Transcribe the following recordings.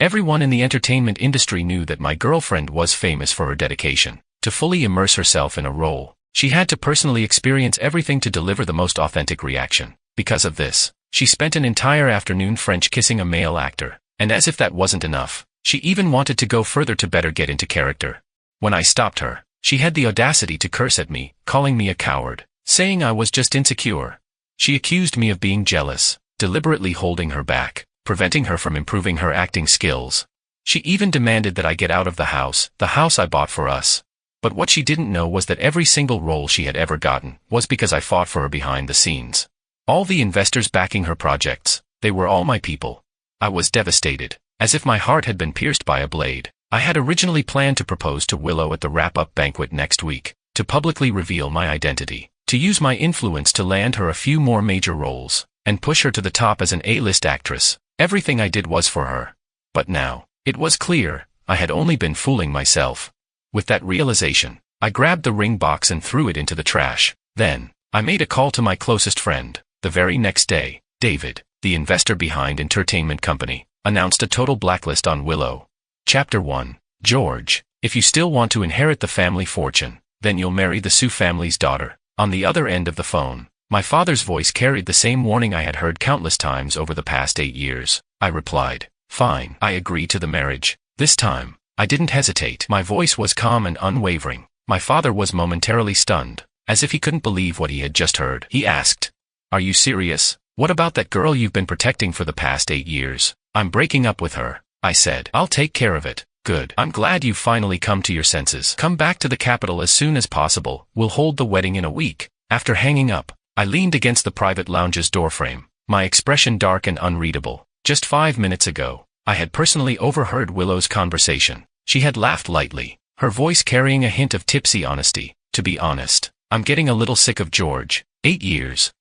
Everyone in the entertainment industry knew that my girlfriend was famous for her dedication. To fully immerse herself in a role, she had to personally experience everything to deliver the most authentic reaction. Because of this, she spent an entire afternoon French kissing a male actor, and as if that wasn't enough, she even wanted to go further to better get into character. When I stopped her, she had the audacity to curse at me, calling me a coward, saying I was just insecure. She accused me of being jealous, deliberately holding her back, preventing her from improving her acting skills. She even demanded that I get out of the house I bought for us. But what she didn't know was that every single role she had ever gotten was because I fought for her behind the scenes. All the investors backing her projects, they were all my people. I was devastated, as if my heart had been pierced by a blade. I had originally planned to propose to Willow at the wrap-up banquet next week, to publicly reveal my identity, to use my influence to land her a few more major roles, and push her to the top as an A-list actress. Everything I did was for her. But now, it was clear, I had only been fooling myself. With that realization, I grabbed the ring box and threw it into the trash. Then, I made a call to my closest friend. The very next day, David, the investor behind Entertainment Company, announced a total blacklist on Willow. Chapter 1. George, if you still want to inherit the family fortune, then you'll marry the Sue family's daughter. On the other end of the phone, my father's voice carried the same warning I had heard countless times over the past 8 years. I replied, "Fine, I agree to the marriage." This time, I didn't hesitate. My voice was calm and unwavering. My father was momentarily stunned, as if he couldn't believe what he had just heard. He asked, "Are you serious? What about that girl you've been protecting for the past 8 years? I'm breaking up with her," I said. "I'll take care of it." "Good. I'm glad you've finally come to your senses. Come back to the capital as soon as possible. We'll hold the wedding in a week." After hanging up, I leaned against the private lounge's doorframe, my expression dark and unreadable. Just 5 minutes ago, I had personally overheard Willow's conversation. She had laughed lightly, her voice carrying a hint of tipsy honesty. "To be honest, I'm getting a little sick of George. 8 years.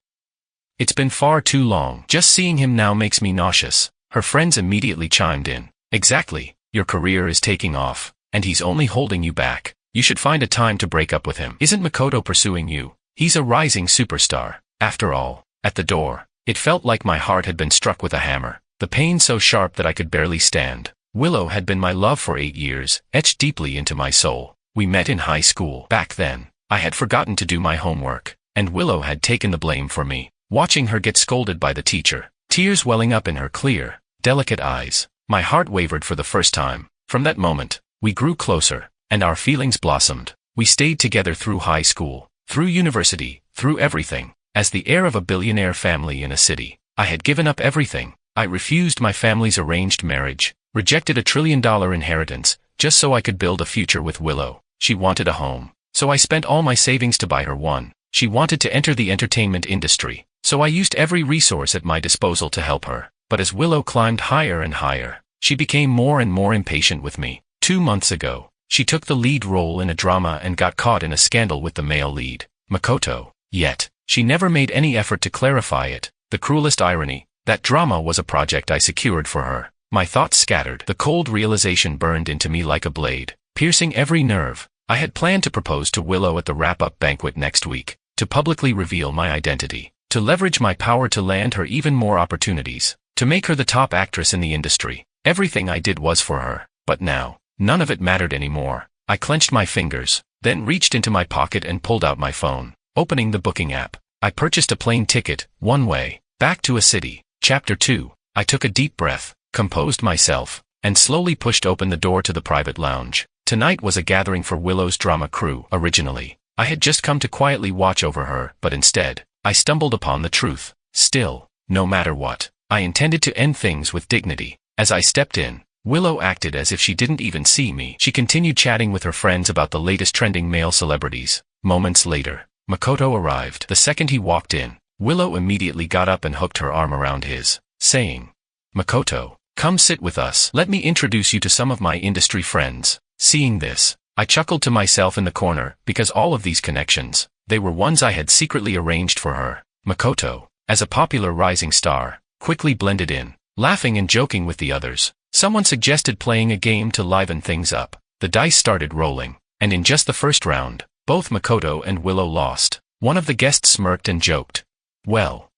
It's been far too long. Just seeing him now makes me nauseous." Her friends immediately chimed in. "Exactly. Your career is taking off, and he's only holding you back. You should find a time to break up with him. Isn't Makoto pursuing you? He's a rising superstar." After all, at the door, it felt like my heart had been struck with a hammer, the pain so sharp that I could barely stand. Willow had been my love for 8 years, etched deeply into my soul. We met in high school. Back then, I had forgotten to do my homework, and Willow had taken the blame for me. Watching her get scolded by the teacher, tears welling up in her clear, delicate eyes, my heart wavered for the first time. From that moment, we grew closer, and our feelings blossomed. We stayed together through high school, through university, through everything. As the heir of a billionaire family in a city, I had given up everything. I refused my family's arranged marriage, rejected a $1 trillion inheritance, just so I could build a future with Willow. She wanted a home, so I spent all my savings to buy her one. She wanted to enter the entertainment industry, so I used every resource at my disposal to help her. But as Willow climbed higher and higher, she became more and more impatient with me. 2 months ago, she took the lead role in a drama and got caught in a scandal with the male lead, Makoto. Yet, she never made any effort to clarify it. The cruelest irony, that drama was a project I secured for her. My thoughts scattered. The cold realization burned into me like a blade, piercing every nerve. I had planned to propose to Willow at the wrap-up banquet next week, to publicly reveal my identity, to leverage my power to land her even more opportunities, to make her the top actress in the industry. Everything I did was for her. But now, none of it mattered anymore. I clenched my fingers, then reached into my pocket and pulled out my phone. Opening the booking app, I purchased a plane ticket, one way, back to a city. Chapter 2. I took a deep breath, composed myself, and slowly pushed open the door to the private lounge. Tonight was a gathering for Willow's drama crew. Originally, I had just come to quietly watch over her, but instead, I stumbled upon the truth. Still, no matter what, I intended to end things with dignity. As I stepped in, Willow acted as if she didn't even see me. She continued chatting with her friends about the latest trending male celebrities. Moments later, Makoto arrived. The second he walked in, Willow immediately got up and hooked her arm around his, saying, "Makoto, come sit with us. Let me introduce you to some of my industry friends." Seeing this, I chuckled to myself in the corner, because all of these connections, they were ones I had secretly arranged for her. Makoto, as a popular rising star, quickly blended in, laughing and joking with the others. Someone suggested playing a game to liven things up. The dice started rolling, and in just the first round, both Makoto and Willow lost. One of the guests smirked and joked, Well,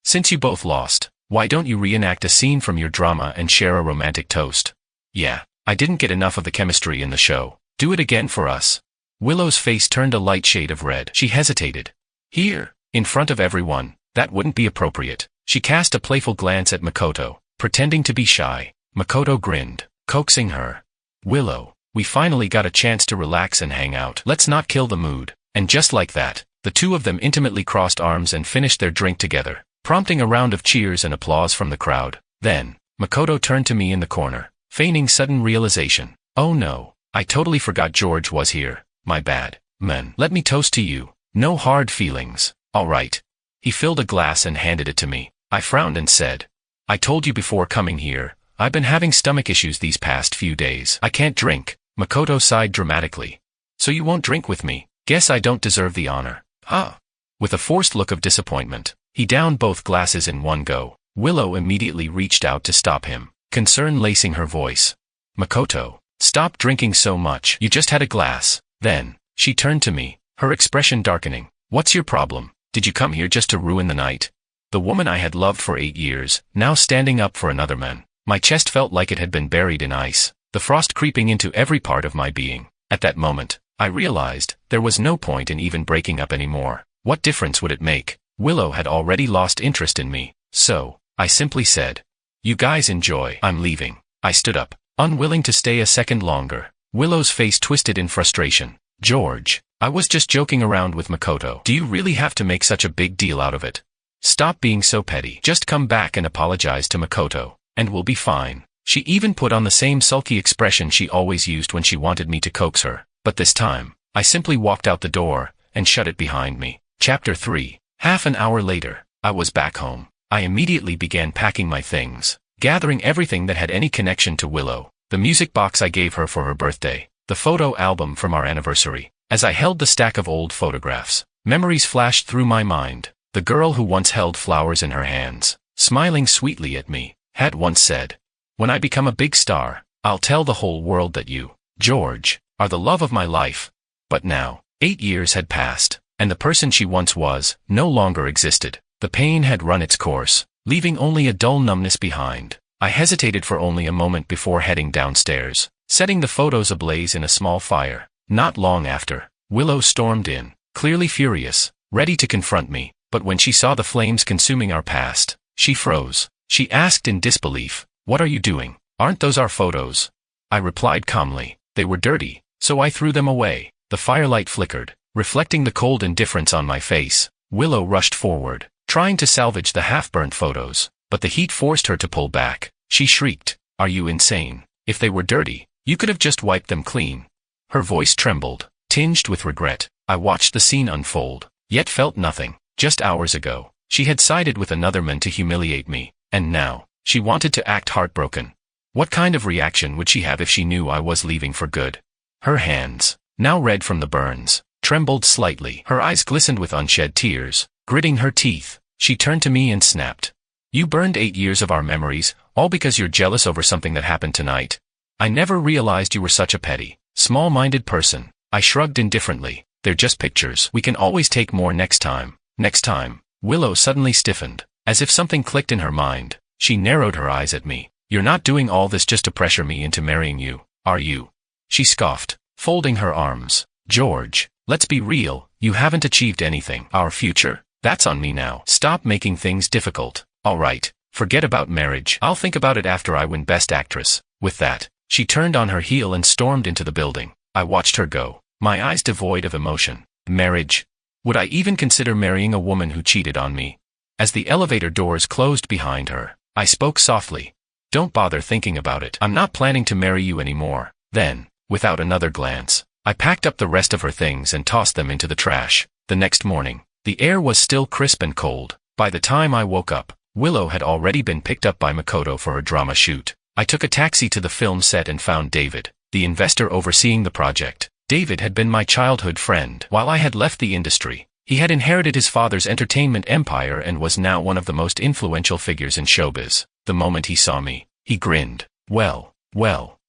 since you both lost, Why don't you reenact a scene from your drama and share a romantic toast? Yeah, I didn't get enough of the chemistry in the show. Do it again for us. Willow's face turned a light shade of red. She hesitated. Here, in front of everyone, that wouldn't be appropriate. She cast a playful glance at Makoto, pretending to be shy. Makoto grinned, coaxing her. Willow, we finally got a chance to relax and hang out. Let's not kill the mood. And just like that, the two of them intimately crossed arms and finished their drink together, prompting a round of cheers and applause from the crowd. Then, Makoto turned to me in the corner, feigning sudden realization. Oh no, I totally forgot George was here. My bad. Man, let me toast to you. No hard feelings. All right. He filled a glass and handed it to me. I frowned and said, I told you before coming here, I've been having stomach issues these past few days. I can't drink. Makoto sighed dramatically. So you won't drink with me? Guess I don't deserve the honor. Huh? With a forced look of disappointment, he downed both glasses in one go. Willow immediately reached out to stop him, concern lacing her voice. Makoto, stop drinking so much. You just had a glass. Then, she turned to me, her expression darkening. What's your problem? Did you come here just to ruin the night? The woman I had loved for 8 years, now standing up for another man. My chest felt like it had been buried in ice, the frost creeping into every part of my being. At that moment, I realized there was no point in even breaking up anymore. What difference would it make? Willow had already lost interest in me, so I simply said, you guys enjoy. I'm leaving. I stood up, unwilling to stay a second longer. Willow's face twisted in frustration. George, I was just joking around with Makoto. Do you really have to make such a big deal out of it? Stop being so petty. Just come back and apologize to Makoto, and we'll be fine. She even put on the same sulky expression she always used when she wanted me to coax her. But this time, I simply walked out the door and shut it behind me. Chapter 3. Half an hour later, I was back home. I immediately began packing my things, gathering everything that had any connection to Willow. The music box I gave her for her birthday, the photo album from our anniversary. As I held the stack of old photographs, memories flashed through my mind. The girl who once held flowers in her hands, smiling sweetly at me, had once said, when I become a big star, I'll tell the whole world that you, George, are the love of my life. But now, 8 years had passed, and the person she once was no longer existed. The pain had run its course, leaving only a dull numbness behind. I hesitated for only a moment before heading downstairs, setting the photos ablaze in a small fire. Not long after, Willow stormed in, clearly furious, ready to confront me, but when she saw the flames consuming our past, she froze. She asked in disbelief, what are you doing? Aren't those our photos? I replied calmly, they were dirty, so I threw them away. The firelight flickered, reflecting the cold indifference on my face. Willow rushed forward, trying to salvage the half-burnt photos, but the heat forced her to pull back. She shrieked, are you insane? If they were dirty, you could have just wiped them clean. Her voice trembled, tinged with regret. I watched the scene unfold, yet felt nothing. Just hours ago, she had sided with another man to humiliate me, and now, she wanted to act heartbroken. What kind of reaction would she have if she knew I was leaving for good? Her hands, now red from the burns, trembled slightly. Her eyes glistened with unshed tears. Gritting her teeth, she turned to me and snapped. You burned 8 years of our memories, all because you're jealous over something that happened tonight. I never realized you were such a petty, small-minded person. I shrugged indifferently. They're just pictures. We can always take more next time. Next time. Willow suddenly stiffened, as if something clicked in her mind. She narrowed her eyes at me. You're not doing all this just to pressure me into marrying you, are you? She scoffed, folding her arms. George, let's be real, you haven't achieved anything. Our future? That's on me now. Stop making things difficult. All right, forget about marriage. I'll think about it after I win Best Actress. With that, she turned on her heel and stormed into the building. I watched her go, my eyes devoid of emotion. Marriage? Would I even consider marrying a woman who cheated on me? As the elevator doors closed behind her, I spoke softly. Don't bother thinking about it. I'm not planning to marry you anymore. Then, without another glance, I packed up the rest of her things and tossed them into the trash. The next morning, the air was still crisp and cold. By the time I woke up, Willow had already been picked up by Makoto for her drama shoot. I took a taxi to the film set and found David, the investor overseeing the project. David had been my childhood friend. While I had left the industry, he had inherited his father's entertainment empire and was now one of the most influential figures in showbiz. The moment he saw me, he grinned. Well,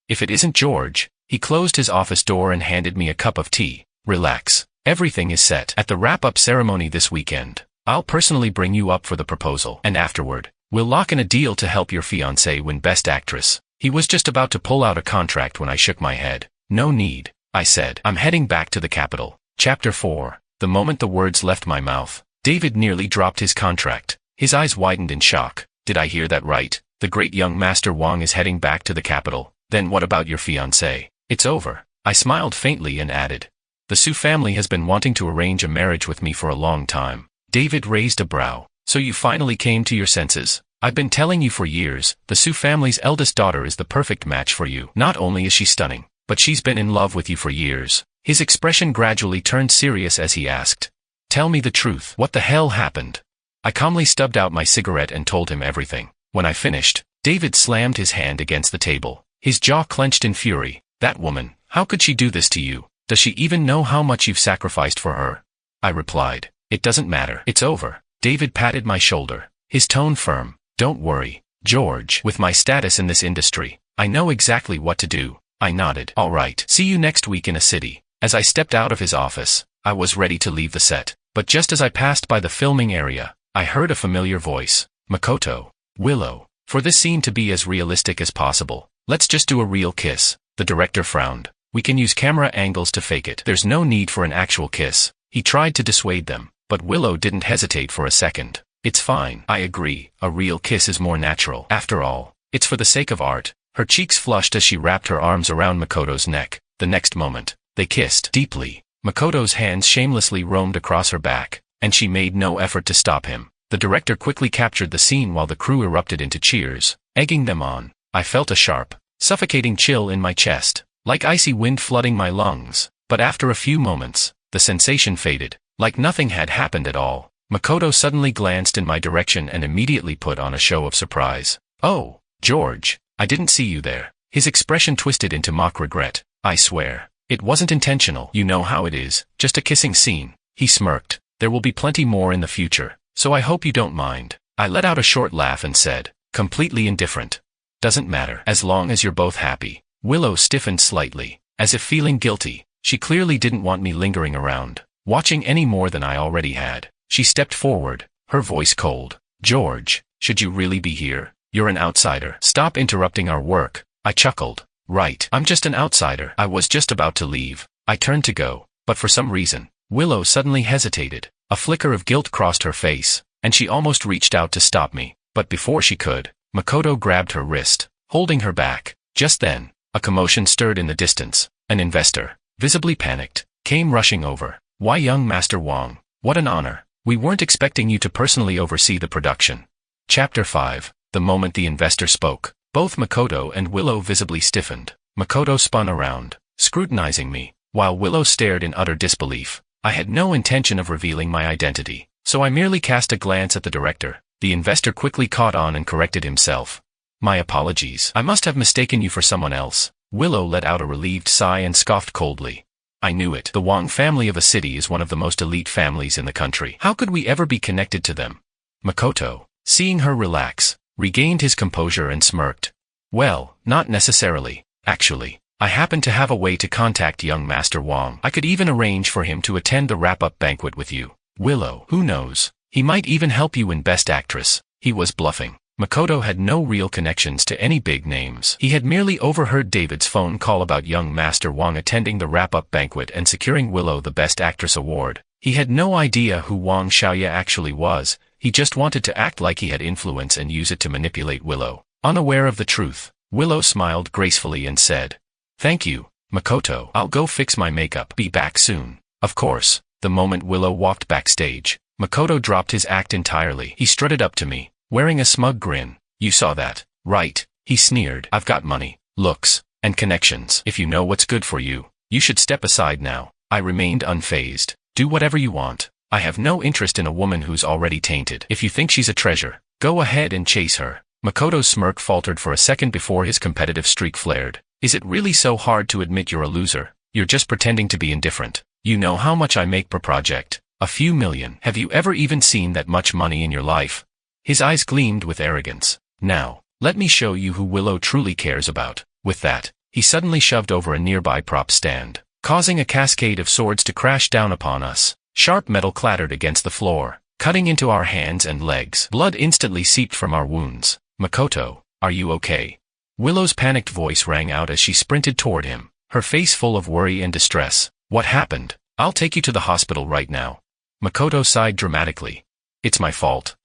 if it isn't George. He closed his office door and handed me a cup of tea. Relax. Everything is set. At the wrap-up ceremony this weekend, I'll personally bring you up for the proposal. And afterward, We'll lock in a deal to help your fiancée win Best Actress. He was just about to pull out a contract when I shook my head. No need, I said. I'm heading back to the capital. Chapter 4. The moment the words left my mouth, David nearly dropped his contract. His eyes widened in shock. Did I hear that right? The great young Master Wang is heading back to the capital. Then what about your fiancée? It's over. I smiled faintly and added, the Su family has been wanting to arrange a marriage with me for a long time. David raised a brow. So you finally came to your senses. I've been telling you for years, the Su family's eldest daughter is the perfect match for you. Not only is she stunning, but she's been in love with you for years. His expression gradually turned serious as he asked, tell me the truth. What the hell happened? I calmly stubbed out my cigarette and told him everything. When I finished, David slammed his hand against the table. His jaw clenched in fury. That woman, how could she do this to you? Does she even know how much you've sacrificed for her? I replied, it doesn't matter. It's over. David patted my shoulder, his tone firm. Don't worry, George. With my status in this industry, I know exactly what to do. I nodded. All right. See you next week in a city. As I stepped out of his office, I was ready to leave the set. But just as I passed by the filming area, I heard a familiar voice. Makoto. Willow. For this scene to be as realistic as possible, let's just do a real kiss. The director frowned. We can use camera angles to fake it. There's no need for an actual kiss. He tried to dissuade them, but Willow didn't hesitate for a second. It's fine. I agree. A real kiss is more natural. After all, it's for the sake of art. Her cheeks flushed as she wrapped her arms around Makoto's neck. The next moment, they kissed deeply. Makoto's hands shamelessly roamed across her back, and she made no effort to stop him. The director quickly captured the scene while the crew erupted into cheers, egging them on. I felt a sharp, suffocating chill in my chest, like icy wind flooding my lungs. But after a few moments, the sensation faded, like nothing had happened at all. Makoto suddenly glanced in my direction and immediately put on a show of surprise. Oh, George, I didn't see you there. His expression twisted into mock regret. I swear, it wasn't intentional. You know how it is, just a kissing scene. He smirked. There will be plenty more in the future, so I hope you don't mind. I let out a short laugh and said, completely indifferent. Doesn't matter, as long as you're both happy. Willow stiffened slightly, as if feeling guilty. She clearly didn't want me lingering around, watching any more than I already had. She stepped forward, her voice cold. George, should you really be here? You're an outsider. Stop interrupting our work. I chuckled. Right, I'm just an outsider. I was just about to leave. I turned to go, but for some reason, Willow suddenly hesitated. A flicker of guilt crossed her face, and she almost reached out to stop me. But before she could, Makoto grabbed her wrist, holding her back. Just then, a commotion stirred in the distance. An investor, visibly panicked, came rushing over. Why, young Master Wang, what an honor. We weren't expecting you to personally oversee the production. Chapter 5. The moment the investor spoke, both Makoto and Willow visibly stiffened. Makoto spun around, scrutinizing me, while Willow stared in utter disbelief. I had no intention of revealing my identity, so I merely cast a glance at the director. The investor quickly caught on and corrected himself. My apologies. I must have mistaken you for someone else. Willow let out a relieved sigh and scoffed coldly. I knew it. The Wang family of a city is one of the most elite families in the country. How could we ever be connected to them? Makoto, seeing her relax, regained his composure and smirked. Well, not necessarily. Actually, I happen to have a way to contact young Master Wang. I could even arrange for him to attend the wrap-up banquet with you. Willow, who knows? He might even help you win Best Actress. He was bluffing. Makoto had no real connections to any big names. He had merely overheard David's phone call about young Master Wang attending the wrap-up banquet and securing Willow the Best Actress award. He had no idea who Wang Xiaoya actually was. He just wanted to act like he had influence and use it to manipulate Willow. Unaware of the truth, Willow smiled gracefully and said, Thank you, Makoto. I'll go fix my makeup. Be back soon. Of course. The moment Willow walked backstage, Makoto dropped his act entirely. He strutted up to me, wearing a smug grin. You saw that, right? He sneered. I've got money, looks, and connections. If you know what's good for you, you should step aside now. I remained unfazed. Do whatever you want. I have no interest in a woman who's already tainted. If you think she's a treasure, go ahead and chase her. Makoto's smirk faltered for a second before his competitive streak flared. Is it really so hard to admit you're a loser? You're just pretending to be indifferent. You know how much I make per project. A few million. Have you ever even seen that much money in your life? His eyes gleamed with arrogance. Now, let me show you who Willow truly cares about. With that, he suddenly shoved over a nearby prop stand, causing a cascade of swords to crash down upon us. Sharp metal clattered against the floor, cutting into our hands and legs. Blood instantly seeped from our wounds. "Makoto, are you okay?" Willow's panicked voice rang out as she sprinted toward him, her face full of worry and distress. "What happened? I'll take you to the hospital right now." Makoto sighed dramatically. "It's my fault.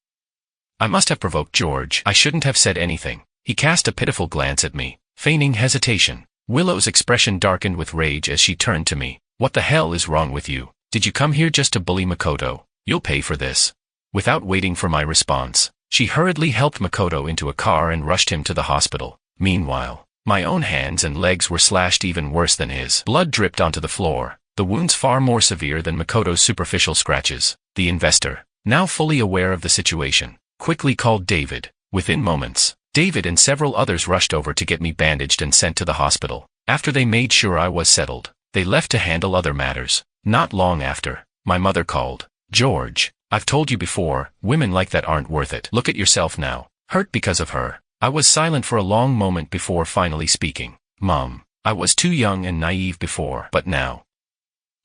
I must have provoked George. I shouldn't have said anything." He cast a pitiful glance at me, feigning hesitation. Willow's expression darkened with rage as she turned to me. "What the hell is wrong with you? Did you come here just to bully Makoto? You'll pay for this." Without waiting for my response, she hurriedly helped Makoto into a car and rushed him to the hospital. Meanwhile, my own hands and legs were slashed even worse than his. Blood dripped onto the floor, the wounds far more severe than Makoto's superficial scratches. The investor, now fully aware of the situation, quickly called David. Within moments, David and several others rushed over to get me bandaged and sent to the hospital. After they made sure I was settled, they left to handle other matters. Not long after, my mother called. "George, I've told you before, women like that aren't worth it. Look at yourself now, hurt because of her." I was silent for a long moment before finally speaking. "Mom, I was too young and naive before, but now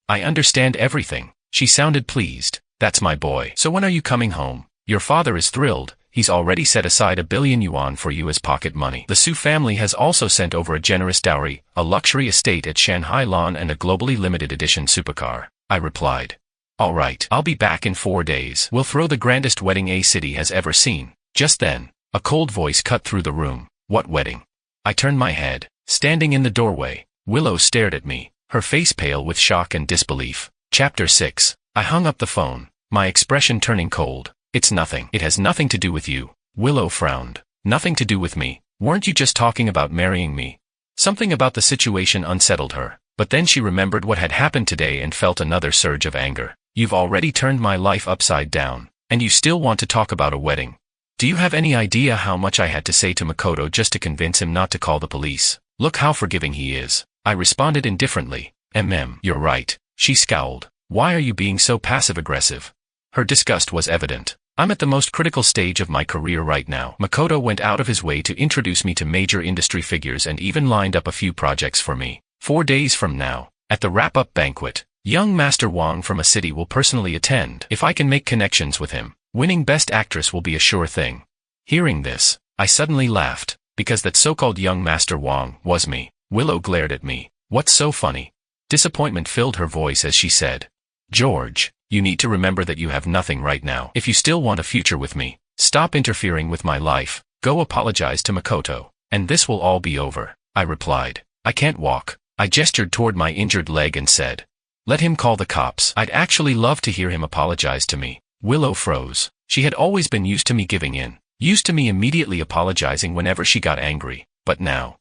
I understand everything." She sounded pleased. "That's my boy. So when are you coming home? Your father is thrilled. He's already set aside 1 billion yuan for you as pocket money. The Su family has also sent over a generous dowry, a luxury estate at Shanghai Lawn and a globally limited edition supercar." I replied. "All right, I'll be back in 4 days. We'll throw the grandest wedding a city has ever seen." Just then, a cold voice cut through the room. "What wedding?" I turned my head. Standing in the doorway, Willow stared at me, her face pale with shock and disbelief. Chapter 6. I hung up the phone, my expression turning cold. "It's nothing. It has nothing to do with you." Willow frowned. "Nothing to do with me? Weren't you just talking about marrying me?" Something about the situation unsettled her, but then she remembered what had happened today and felt another surge of anger. "You've already turned my life upside down, and you still want to talk about a wedding? Do you have any idea how much I had to say to Makoto just to convince him not to call the police? Look how forgiving he is." I responded indifferently. You're right." She scowled. "Why are you being so passive-aggressive?" Her disgust was evident. "I'm at the most critical stage of my career right now." Makoto went out of his way to introduce me to major industry figures and even lined up a few projects for me. 4 days from now, at the wrap-up banquet, young Master Wang from a city will personally attend. If I can make connections with him, winning Best Actress will be a sure thing. Hearing this, I suddenly laughed, because that so-called young Master Wang was me. Willow glared at me. "What's so funny?" Disappointment filled her voice as she said, "George, you need to remember that you have nothing right now. If you still want a future with me, stop interfering with my life, go apologize to Makoto, and this will all be over." I replied. "I can't walk." I gestured toward my injured leg and said, "Let him call the cops." I'd actually love to hear him apologize to me. Willow froze. She had always been used to me giving in, used to me immediately apologizing whenever she got angry, but now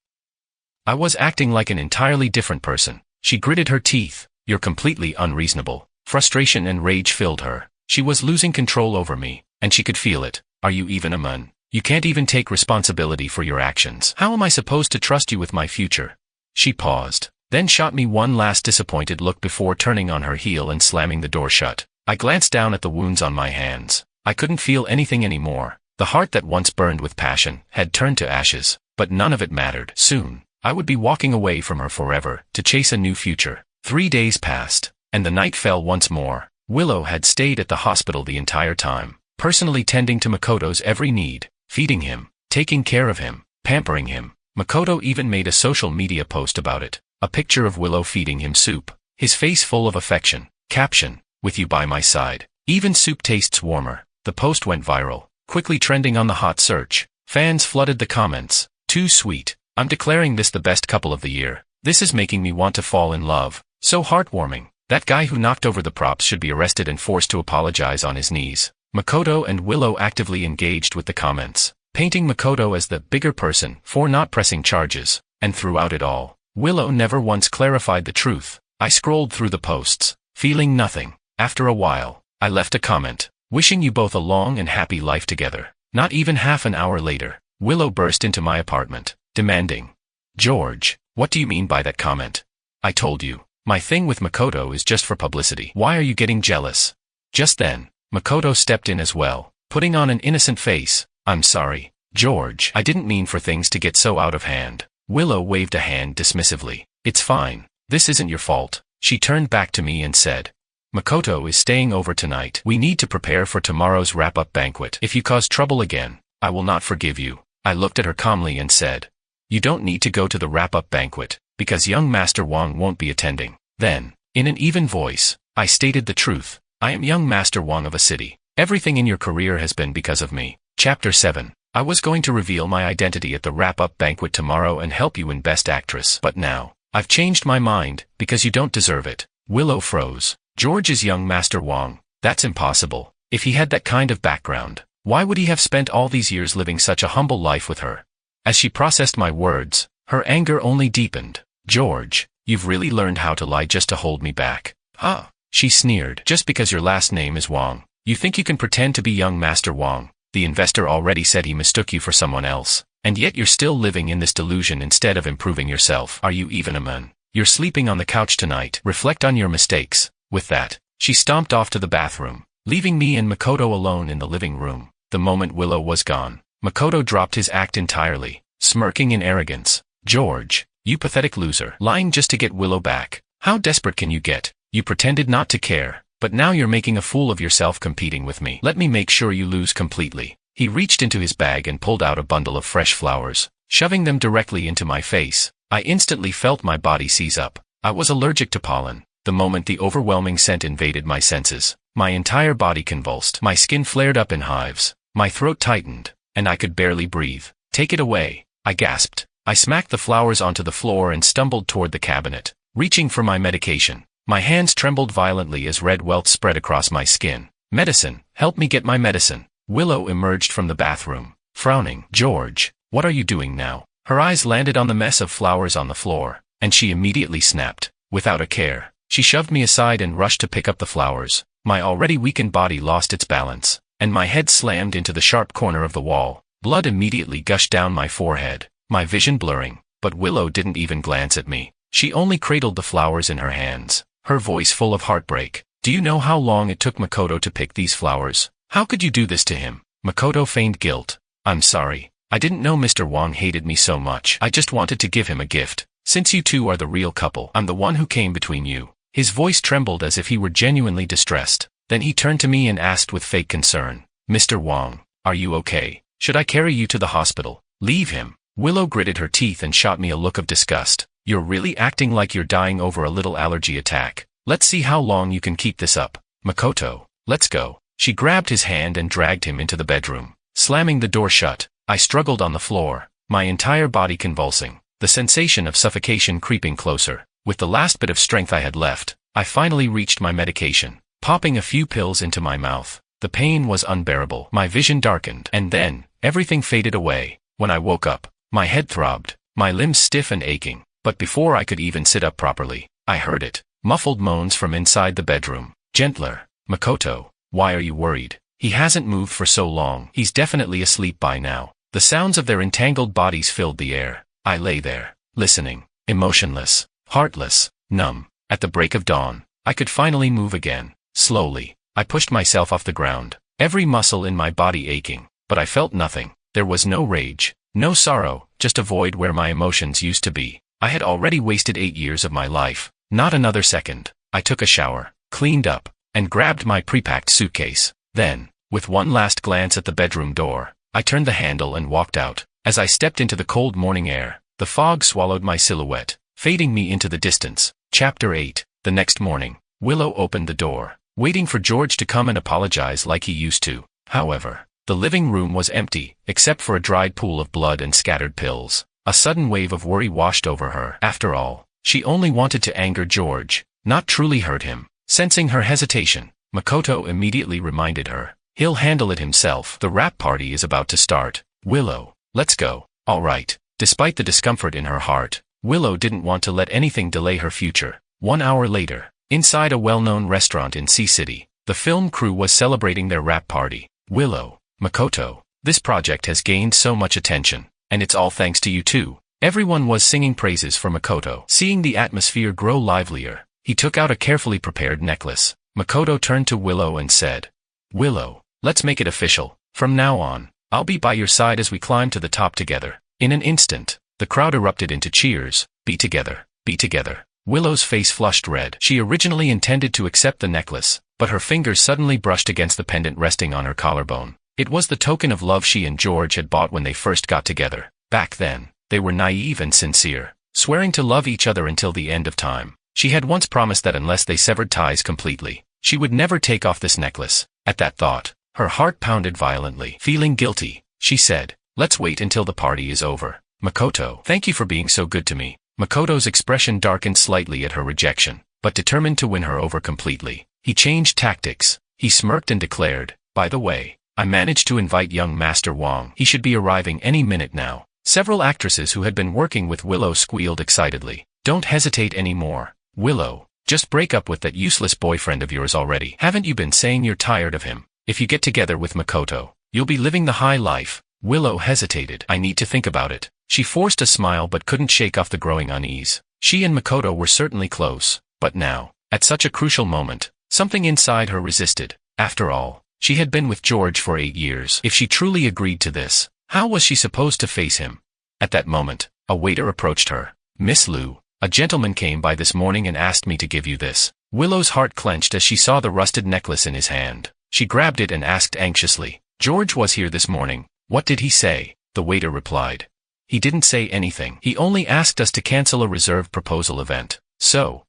I was acting like an entirely different person. She gritted her teeth. "You're completely unreasonable." Frustration and rage filled her. She was losing control over me, and she could feel it. "Are you even a man? You can't even take responsibility for your actions. How am I supposed to trust you with my future?" She paused, then shot me one last disappointed look before turning on her heel and slamming the door shut. I glanced down at the wounds on my hands. I couldn't feel anything anymore. The heart that once burned with passion had turned to ashes, but none of it mattered. Soon, I would be walking away from her forever, to chase a new future. 3 days passed, and the night fell once more. Willow had stayed at the hospital the entire time, personally tending to Makoto's every need, feeding him, taking care of him, pampering him. Makoto even made a social media post about it, a picture of Willow feeding him soup, his face full of affection. Caption, "With you by my side, even soup tastes warmer." The post went viral, quickly trending on the hot search. Fans flooded the comments. "Too sweet. I'm declaring this the best couple of the year. This is making me want to fall in love. So heartwarming. That guy who knocked over the props should be arrested and forced to apologize on his knees." Makoto and Willow actively engaged with the comments, painting Makoto as the bigger person for not pressing charges, and throughout it all, Willow never once clarified the truth. I scrolled through the posts, feeling nothing. After a while, I left a comment, "Wishing you both a long and happy life together." Not even half an hour later, Willow burst into my apartment, demanding, "George, what do you mean by that comment? I told you, my thing with Makoto is just for publicity. Why are you getting jealous?" Just then, Makoto stepped in as well, putting on an innocent face. "I'm sorry, George. I didn't mean for things to get so out of hand." Willow waved a hand dismissively. "It's fine. This isn't your fault." She turned back to me and said, Makoto is staying over tonight. We need to prepare for tomorrow's wrap-up banquet. If you cause trouble again, I will not forgive you. I looked at her calmly and said, you don't need to go to the wrap-up banquet, because young Master Wang won't be attending. Then, in an even voice, I stated the truth. I am young Master Wang of a city. Everything in your career has been because of me. Chapter 7. I was going to reveal my identity at the wrap-up banquet tomorrow and help you in Best Actress. But now, I've changed my mind, because you don't deserve it. Willow froze. George is young Master Wang. That's impossible. If he had that kind of background, why would he have spent all these years living such a humble life with her? As she processed my words, her anger only deepened. George, you've really learned how to lie just to hold me back. Ah, she sneered. Just because your last name is Wang, you think you can pretend to be young Master Wang? The investor already said he mistook you for someone else, and yet you're still living in this delusion instead of improving yourself. Are you even a man? You're sleeping on the couch tonight. Reflect on your mistakes. With that, she stomped off to the bathroom, leaving me and Makoto alone in the living room. The moment Willow was gone, Makoto dropped his act entirely, smirking in arrogance. George, you pathetic loser, lying just to get Willow back. How desperate can you get? You pretended not to care, but now you're making a fool of yourself competing with me. Let me make sure you lose completely. He reached into his bag and pulled out a bundle of fresh flowers, shoving them directly into my face. I instantly felt my body seize up. I was allergic to pollen. The moment the overwhelming scent invaded my senses, my entire body convulsed. My skin flared up in hives, my throat tightened, and I could barely breathe. Take it away, I gasped. I smacked the flowers onto the floor and stumbled toward the cabinet, reaching for my medication. My hands trembled violently as red welts spread across my skin. Medicine, help me get my medicine. Willow emerged from the bathroom, frowning. George, what are you doing now? Her eyes landed on the mess of flowers on the floor, and she immediately snapped. Without a care, she shoved me aside and rushed to pick up the flowers. My already weakened body lost its balance, and my head slammed into the sharp corner of the wall. Blood immediately gushed down my forehead, my vision blurring. But Willow didn't even glance at me. She only cradled the flowers in her hands, her voice full of heartbreak. Do you know how long it took Makoto to pick these flowers? How could you do this to him? Makoto feigned guilt. I'm sorry. I didn't know Mr. Wang hated me so much. I just wanted to give him a gift. Since you two are the real couple, I'm the one who came between you. His voice trembled as if he were genuinely distressed. Then he turned to me and asked with fake concern, Mr. Wang, are you okay? Should I carry you to the hospital? Leave him. Willow gritted her teeth and shot me a look of disgust. You're really acting like you're dying over a little allergy attack. Let's see how long you can keep this up. Makoto, let's go. She grabbed his hand and dragged him into the bedroom. Slamming the door shut, I struggled on the floor, my entire body convulsing, the sensation of suffocation creeping closer. With the last bit of strength I had left, I finally reached my medication, popping a few pills into my mouth. The pain was unbearable. My vision darkened, and then, everything faded away. When I woke up, my head throbbed, my limbs stiff and aching. But before I could even sit up properly, I heard it. Muffled moans from inside the bedroom. Gentler. Makoto, why are you worried? He hasn't moved for so long. He's definitely asleep by now. The sounds of their entangled bodies filled the air. I lay there, listening, emotionless, heartless, numb. At the break of dawn, I could finally move again. Slowly, I pushed myself off the ground, every muscle in my body aching, but I felt nothing. There was no rage, no sorrow, just a void where my emotions used to be. I had already wasted 8 years of my life. Not another second. I took a shower, cleaned up, and grabbed my pre-packed suitcase. Then, with one last glance at the bedroom door, I turned the handle and walked out. As I stepped into the cold morning air, the fog swallowed my silhouette, fading me into the distance. Chapter 8. The next morning, Willow opened the door, waiting for George to come and apologize like he used to. However, the living room was empty, except for a dried pool of blood and scattered pills. A sudden wave of worry washed over her. After all, she only wanted to anger George, not truly hurt him. Sensing her hesitation, Makoto immediately reminded her, he'll handle it himself. The wrap party is about to start. Willow, let's go. All right. Despite the discomfort in her heart, Willow didn't want to let anything delay her future. 1 hour later, inside a well-known restaurant in Sea City, the film crew was celebrating their wrap party. Willow, Makoto, this project has gained so much attention. And it's all thanks to you too. Everyone was singing praises for Makoto. Seeing the atmosphere grow livelier, he took out a carefully prepared necklace. Makoto turned to Willow and said, Willow, let's make it official. From now on, I'll be by your side as we climb to the top together. In an instant, the crowd erupted into cheers. Be together, be together. Willow's face flushed red. She originally intended to accept the necklace, but her fingers suddenly brushed against the pendant resting on her collarbone. It was the token of love she and George had bought when they first got together. Back then, they were naive and sincere, swearing to love each other until the end of time. She had once promised that unless they severed ties completely, she would never take off this necklace. At that thought, her heart pounded violently. Feeling guilty, she said, "Let's wait until the party is over. Makoto, thank you for being so good to me." Makoto's expression darkened slightly at her rejection, but determined to win her over completely, he changed tactics. He smirked and declared, "By the way, I managed to invite young Master Wang. He should be arriving any minute now." Several actresses who had been working with Willow squealed excitedly. "Don't hesitate anymore, Willow. Just break up with that useless boyfriend of yours already. Haven't you been saying you're tired of him? If you get together with Makoto, you'll be living the high life." Willow hesitated. "I need to think about it." She forced a smile but couldn't shake off the growing unease. She and Makoto were certainly close, but now, at such a crucial moment, something inside her resisted. After all, she had been with George for 8 years. If she truly agreed to this, how was she supposed to face him? At that moment, a waiter approached her. "Miss Liu, a gentleman came by this morning and asked me to give you this." Willow's heart clenched as she saw the rusted necklace in his hand. She grabbed it and asked anxiously, "George was here this morning. What did he say?" The waiter replied, "He didn't say anything. He only asked us to cancel a reserved proposal event." So,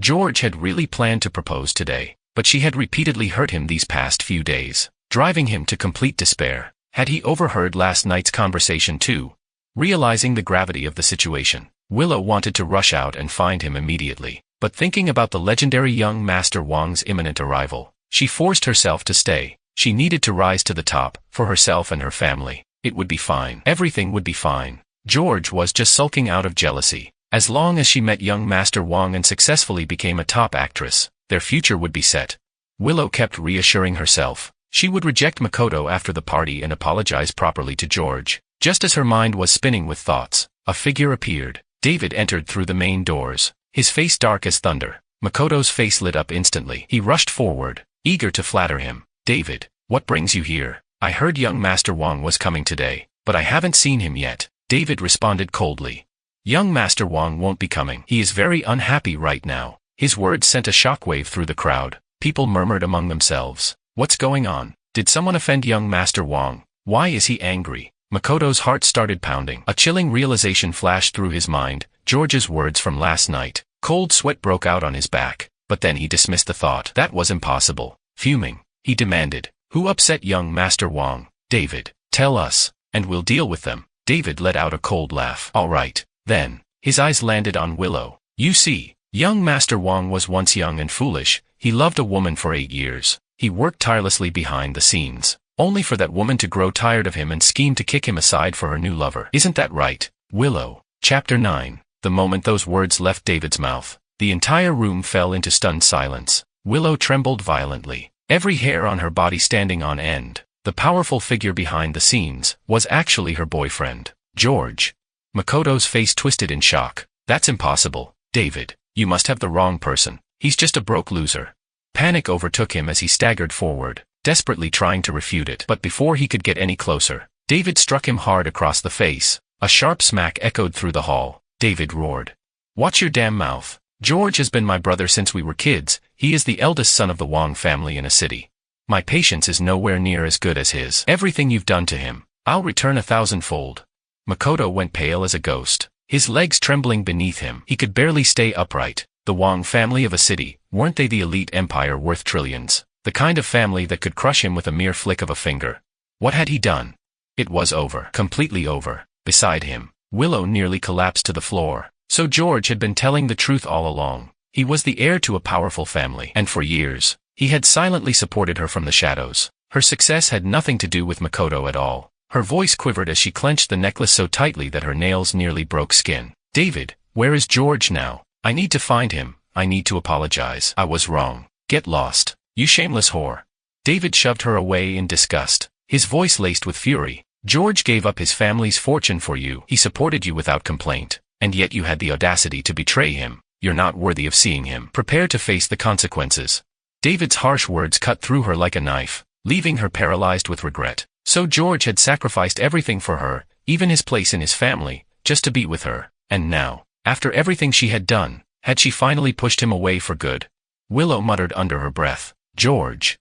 George had really planned to propose today, but she had repeatedly hurt him these past few days, driving him to complete despair. Had he overheard last night's conversation too? Realizing the gravity of the situation, Willow wanted to rush out and find him immediately, but thinking about the legendary young Master Wang's imminent arrival, she forced herself to stay. She needed to rise to the top, for herself and her family. It would be fine. Everything would be fine. George was just sulking out of jealousy. As long as she met young Master Wang and successfully became a top actress, their future would be set. Willow kept reassuring herself. She would reject Makoto after the party and apologize properly to George. Just as her mind was spinning with thoughts, a figure appeared. David entered through the main doors, his face dark as thunder. Makoto's face lit up instantly. He rushed forward, eager to flatter him. "David, what brings you here?" "I heard young Master Wang was coming today, but I haven't seen him yet." David responded coldly. "Young Master Wang won't be coming. He is very unhappy right now." His words sent a shockwave through the crowd. People murmured among themselves. "What's going on? Did someone offend young Master Wang? Why is he angry?" Makoto's heart started pounding. A chilling realization flashed through his mind, George's words from last night. Cold sweat broke out on his back, but then he dismissed the thought. That was impossible. Fuming, he demanded, "Who upset young Master Wang?" "David, tell us, and we'll deal with them." David let out a cold laugh. "All right, then." His eyes landed on Willow. "You see, young Master Wang was once young and foolish. He loved a woman for 8 years. He worked tirelessly behind the scenes, only for that woman to grow tired of him and scheme to kick him aside for her new lover. Isn't that right, Willow?" Chapter 9. The moment those words left David's mouth, the entire room fell into stunned silence. Willow trembled violently, every hair on her body standing on end. The powerful figure behind the scenes was actually her boyfriend, George. Makoto's face twisted in shock. "That's impossible, David. You must have the wrong person. He's just a broke loser." Panic overtook him as he staggered forward, desperately trying to refute it. But before he could get any closer, David struck him hard across the face. A sharp smack echoed through the hall. David roared, "Watch your damn mouth. George has been my brother since we were kids. He is the eldest son of the Wang family in a city. My patience is nowhere near as good as his. Everything you've done to him, I'll return 1,000-fold." Makoto went pale as a ghost, his legs trembling beneath him. He could barely stay upright. The Wang family of a city, weren't they the elite empire worth trillions? The kind of family that could crush him with a mere flick of a finger. What had he done? It was over, completely over. Beside him, Willow nearly collapsed to the floor. So George had been telling the truth all along. He was the heir to a powerful family, and for years, he had silently supported her from the shadows. Her success had nothing to do with Makoto at all. Her voice quivered as she clenched the necklace so tightly that her nails nearly broke skin. "David, where is George now? I need to find him. I need to apologize. I was wrong. Get lost, you shameless whore." David shoved her away in disgust, his voice laced with fury. "George gave up his family's fortune for you. He supported you without complaint, and yet you had the audacity to betray him. You're not worthy of seeing him. Prepare to face the consequences." David's harsh words cut through her like a knife, leaving her paralyzed with regret. So George had sacrificed everything for her, even his place in his family, just to be with her. And now, after everything she had done, Had she finally pushed him away for good? Willow muttered under her breath, "George.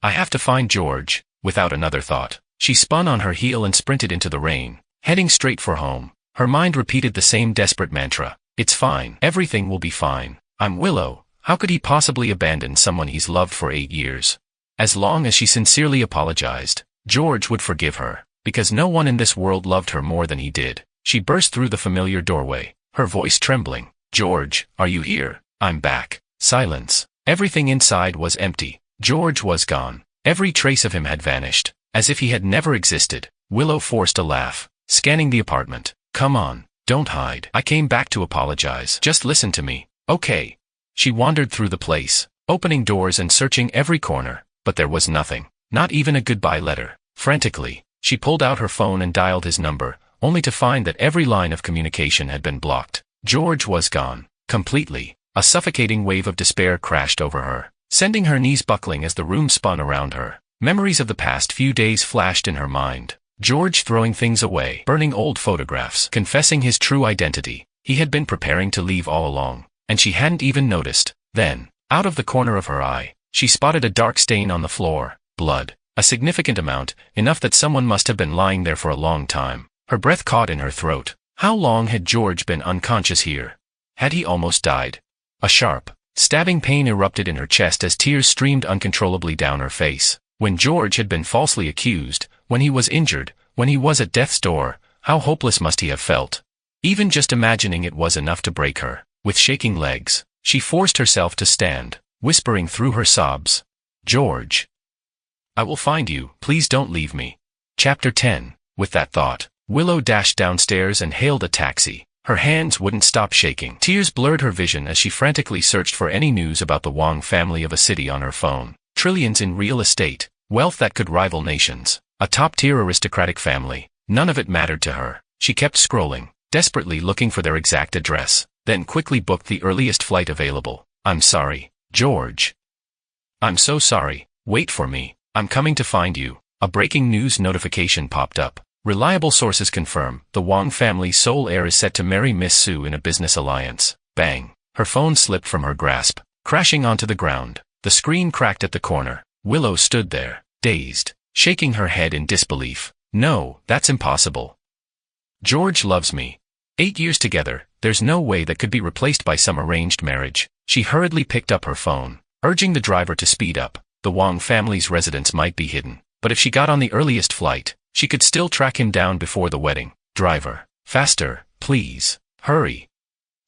I have to find George." Without another thought, she spun on her heel and sprinted into the rain, heading straight for home. Her mind repeated the same desperate mantra. "It's fine. Everything will be fine. I'm Willow." How could he possibly abandon someone he's loved for 8 years? As long as she sincerely apologized, George would forgive her, because no one in this world loved her more than he did. She burst through the familiar doorway, her voice trembling. "George, are you here?" "I'm back." Silence. Everything inside was empty. George was gone. Every trace of him had vanished, as if he had never existed. Willow forced a laugh, scanning the apartment. "Come on, don't hide. I came back to apologize. Just listen to me, okay?" She wandered through the place, opening doors and searching every corner, but there was nothing, not even a goodbye letter. Frantically, she pulled out her phone and dialed his number, only to find that every line of communication had been blocked. George was gone, completely. A suffocating wave of despair crashed over her, sending her knees buckling as the room spun around her. Memories of the past few days flashed in her mind. George throwing things away, burning old photographs, confessing his true identity. He had been preparing to leave all along, and she hadn't even noticed. Then, out of the corner of her eye, she spotted a dark stain on the floor. Blood. A significant amount, enough that someone must have been lying there for a long time. Her breath caught in her throat. How long had George been unconscious here? Had he almost died? A sharp, stabbing pain erupted in her chest as tears streamed uncontrollably down her face. When George had been falsely accused, when he was injured, when he was at death's door, how hopeless must he have felt? Even just imagining it was enough to break her. With shaking legs, she forced herself to stand, whispering through her sobs, "George. I will find you. Please don't leave me." Chapter 10. With that thought, Willow dashed downstairs and hailed a taxi. Her hands wouldn't stop shaking. Tears blurred her vision as she frantically searched for any news about the Wong family of a city on her phone. Trillions in real estate, wealth that could rival nations, a top-tier aristocratic family. None of it mattered to her. She kept scrolling, desperately looking for their exact address, then quickly booked the earliest flight available. "I'm sorry, George. I'm so sorry. Wait for me. I'm coming to find you." A breaking news notification popped up. Reliable sources confirm the Wong family's sole heir is set to marry Miss Su in a business alliance. Bang. Her phone slipped from her grasp, crashing onto the ground. The screen cracked at the corner. Willow stood there, dazed, shaking her head in disbelief. "No, that's impossible. George loves me. 8 years together, there's no way that could be replaced by some arranged marriage." She hurriedly picked up her phone, urging the driver to speed up. The Wong family's residence might be hidden, but if she got on the earliest flight, she could still track him down before the wedding. "Driver, faster, please. Hurry."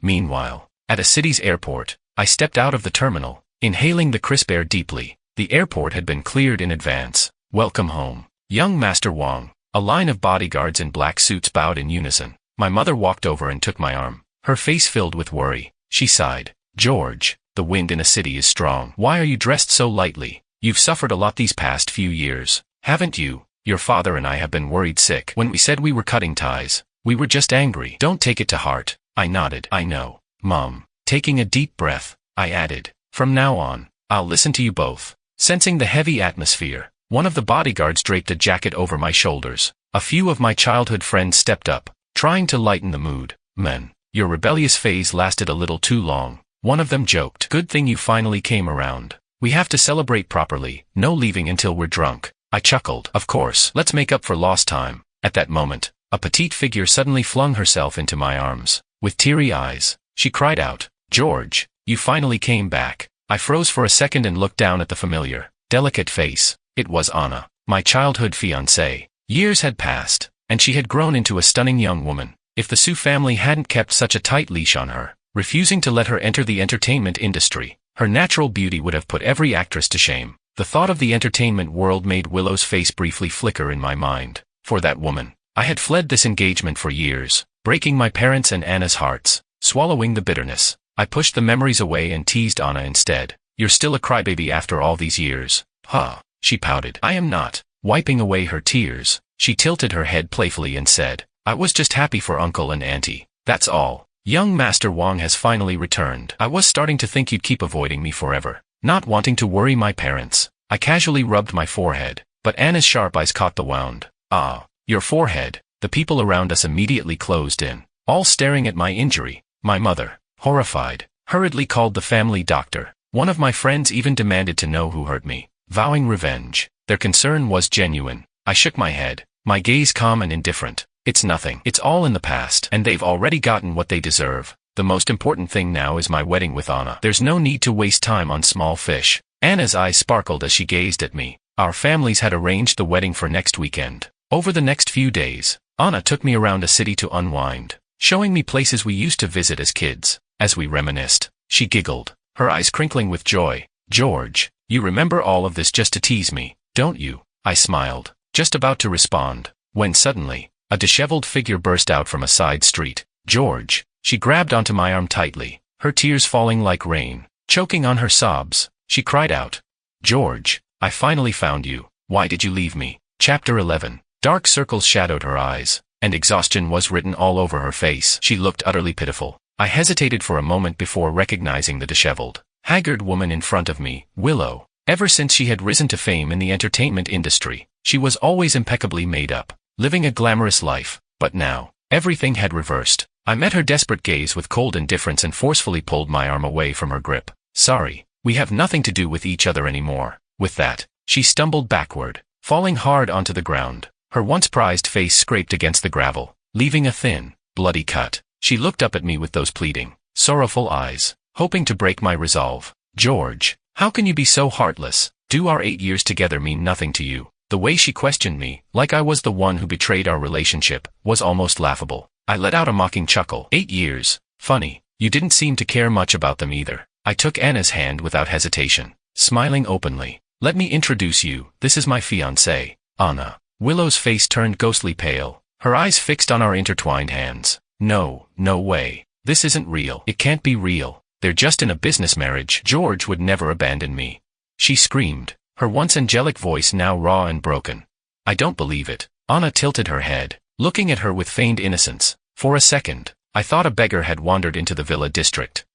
Meanwhile, at a city's airport, I stepped out of the terminal, inhaling the crisp air deeply. The airport had been cleared in advance. "Welcome home, young Master Wong." A line of bodyguards in black suits bowed in unison. My mother walked over and took my arm, her face filled with worry. She sighed. "George, the wind in a city is strong. Why are you dressed so lightly? You've suffered a lot these past few years, haven't you? Your father and I have been worried sick. When we said we were cutting ties, we were just angry. Don't take it to heart." I nodded. "I know, Mom." Taking a deep breath, I added, "From now on, I'll listen to you both." Sensing the heavy atmosphere, one of the bodyguards draped a jacket over my shoulders. A few of my childhood friends stepped up, trying to lighten the mood. "Men, your rebellious phase lasted a little too long." One of them joked. "Good thing you finally came around. We have to celebrate properly. No leaving until we're drunk." I chuckled. "Of course, let's make up for lost time." At that moment, a petite figure suddenly flung herself into my arms. With teary eyes, she cried out, "George, you finally came back." I froze for a second and looked down at the familiar, delicate face. It was Anna, my childhood fiancée. Years had passed, and she had grown into a stunning young woman. If the Su family hadn't kept such a tight leash on her, refusing to let her enter the entertainment industry, her natural beauty would have put every actress to shame. The thought of the entertainment world made Willow's face briefly flicker in my mind. For that woman, I had fled this engagement for years, breaking my parents' and Anna's hearts. Swallowing the bitterness, I pushed the memories away and teased Anna instead. "You're still a crybaby after all these years." "Huh," she pouted. "I am not." Wiping away her tears, she tilted her head playfully and said, "I was just happy for Uncle and Auntie. That's all. Young Master Wong has finally returned. I was starting to think you'd keep avoiding me forever, not wanting to worry my parents." I casually rubbed my forehead, but Anna's sharp eyes caught the wound. "Ah, your forehead." The people around us immediately closed in, all staring at my injury. My mother, Horrified, hurriedly called the family doctor. One of my friends even demanded to know who hurt me, vowing revenge. Their concern was genuine. I shook my head, my gaze calm and indifferent. It's nothing. It's all in the past, and they've already gotten what they deserve. The most important thing now is my wedding with Anna. There's no need to waste time on small fish. Anna's eyes sparkled as she gazed at me. Our families had arranged the wedding for next weekend. Over the next few days, Anna took me around a city to unwind, showing me places we used to visit as kids. As we reminisced, she giggled, her eyes crinkling with joy. George, you remember all of this just to tease me, don't you? I smiled, just about to respond, when suddenly, a disheveled figure burst out from a side street. George. She grabbed onto my arm tightly, her tears falling like rain. Choking on her sobs, she cried out, George, I finally found you. Why did you leave me? Chapter 11. Dark circles shadowed her eyes, and exhaustion was written all over her face. She looked utterly pitiful. I hesitated for a moment before recognizing the disheveled, haggard woman in front of me, Willow. Ever since she had risen to fame in the entertainment industry, she was always impeccably made up, living a glamorous life. But now, everything had reversed. I met her desperate gaze with cold indifference and forcefully pulled my arm away from her grip. Sorry, we have nothing to do with each other anymore. With that, she stumbled backward, falling hard onto the ground. Her once prized face scraped against the gravel, leaving a thin, bloody cut. She looked up at me with those pleading, sorrowful eyes, hoping to break my resolve. George, how can you be so heartless? Do our 8 years together mean nothing to you? The way she questioned me, like I was the one who betrayed our relationship, was almost laughable. I let out a mocking chuckle. 8 years? Funny, you didn't seem to care much about them either. I took Anna's hand without hesitation, smiling openly. Let me introduce you, this is my fiancée, Anna. Willow's face turned ghostly pale, her eyes fixed on our intertwined hands. No way. This isn't real. It can't be real. They're just in a business marriage. George would never abandon me. She screamed, her once angelic voice now raw and broken. I don't believe it. Anna tilted her head, looking at her with feigned innocence. For a second, I thought a beggar had wandered into the villa district.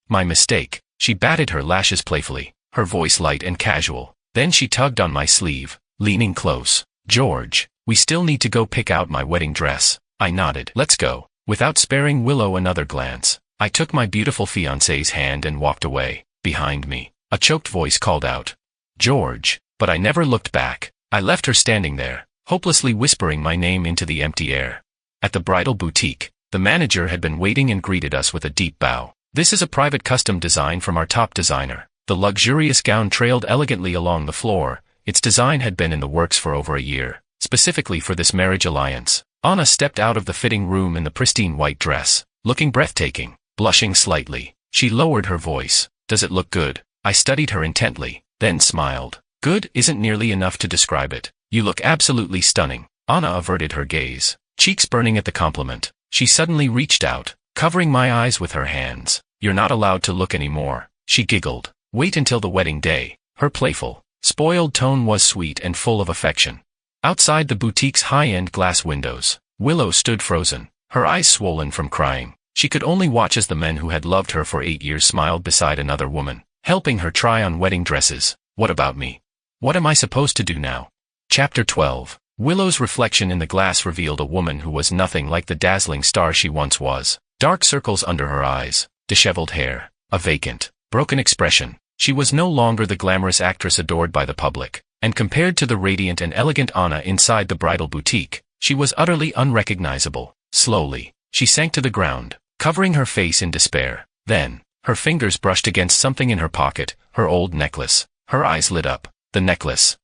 My mistake. She batted her lashes playfully, her voice light and casual. Then she tugged on my sleeve, leaning close. George, we still need to go pick out my wedding dress. I nodded. Let's go. Without sparing Willow another glance, I took my beautiful fiancé's hand and walked away. Behind me, a choked voice called out, George, but I never looked back. I left her standing there, hopelessly whispering my name into the empty air. At the bridal boutique, the manager had been waiting and greeted us with a deep bow. This is a private custom design from our top designer. The luxurious gown trailed elegantly along the floor. Its design had been in the works for over a year, specifically for this marriage alliance. Anna stepped out of the fitting room in the pristine white dress, looking breathtaking. Blushing slightly, she lowered her voice. Does it look good? I studied her intently, then smiled. Good isn't nearly enough to describe it. You look absolutely stunning. Anna averted her gaze, cheeks burning at the compliment. She suddenly reached out, covering my eyes with her hands. You're not allowed to look anymore. She giggled. Wait until the wedding day. Her playful, spoiled tone was sweet and full of affection. Outside the boutique's high-end glass windows, Willow stood frozen, her eyes swollen from crying. She could only watch as the men who had loved her for 8 years smiled beside another woman, helping her try on wedding dresses. What about me? What am I supposed to do now? Chapter 12. Willow's reflection in the glass revealed a woman who was nothing like the dazzling star she once was. Dark circles under her eyes, disheveled hair, a vacant, broken expression. She was no longer the glamorous actress adored by the public, and compared to the radiant and elegant Anna inside the bridal boutique, she was utterly unrecognizable. Slowly, she sank to the ground, covering her face in despair. Then, her fingers brushed against something in her pocket, her old necklace. Her eyes lit up. The necklace.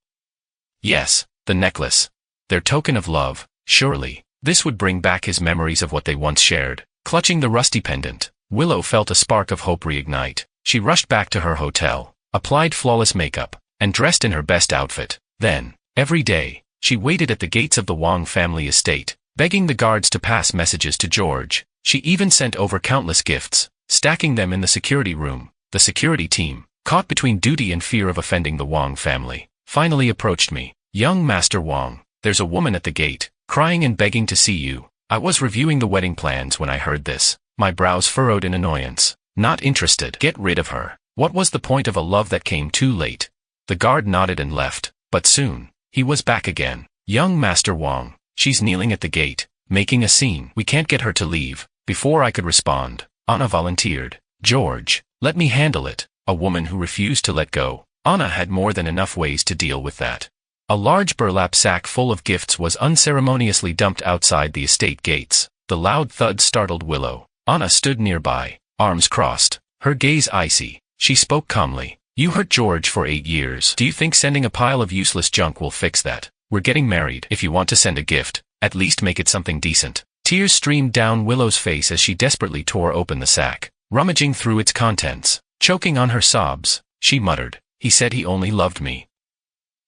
Yes, the necklace. Their token of love. Surely, this would bring back his memories of what they once shared. Clutching the rusty pendant, Willow felt a spark of hope reignite. She rushed back to her hotel, applied flawless makeup, and dressed in her best outfit. Then, every day, she waited at the gates of the Wong family estate, begging the guards to pass messages to George. She even sent over countless gifts, stacking them in the security room. The security team, caught between duty and fear of offending the Wong family, finally approached me. Young Master Wong, there's a woman at the gate, crying and begging to see you. I was reviewing the wedding plans when I heard this, my brows furrowed in annoyance. Not interested. Get rid of her. What was the point of a love that came too late? The guard nodded and left, but soon, he was back again. Young Master Wong, she's kneeling at the gate, making a scene. We can't get her to leave. Before I could respond, Anna volunteered. "George, let me handle it." A woman who refused to let go. Anna had more than enough ways to deal with that. A large burlap sack full of gifts was unceremoniously dumped outside the estate gates. The loud thud startled Willow. Anna stood nearby, arms crossed, her gaze icy. She spoke calmly. "You hurt George for 8 years. Do you think sending a pile of useless junk will fix that? We're getting married. If you want to send a gift, at least make it something decent." Tears streamed down Willow's face as she desperately tore open the sack, rummaging through its contents. Choking on her sobs, she muttered, "He said he only loved me.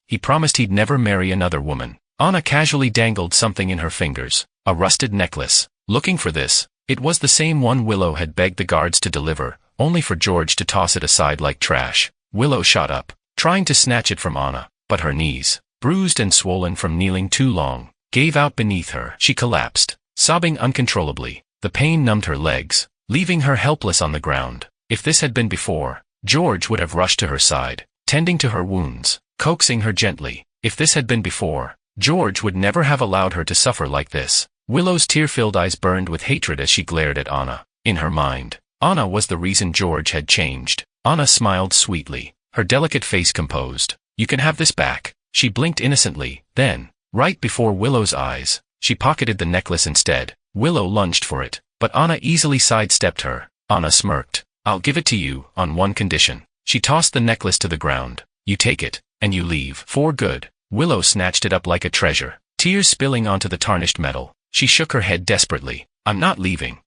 He promised he'd never marry another woman." Anna casually dangled something in her fingers, a rusted necklace. Looking for this, it was the same one Willow had begged the guards to deliver, only for George to toss it aside like trash. Willow shot up, trying to snatch it from Anna, but her knees, bruised and swollen from kneeling too long, gave out beneath her. She collapsed, sobbing uncontrollably. The pain numbed her legs, leaving her helpless on the ground. If this had been before, George would have rushed to her side, tending to her wounds, coaxing her gently. If this had been before, George would never have allowed her to suffer like this. Willow's tear-filled eyes burned with hatred as she glared at Anna. In her mind, Anna was the reason George had changed. Anna smiled sweetly, her delicate face composed. "You can have this back." She blinked innocently, then, right before Willow's eyes, she pocketed the necklace instead. Willow lunged for it, but Anna easily sidestepped her. Anna smirked. "I'll give it to you, on one condition." She tossed the necklace to the ground. "You take it, and you leave. For good." Willow snatched it up like a treasure, tears spilling onto the tarnished metal. She shook her head desperately. "I'm not leaving.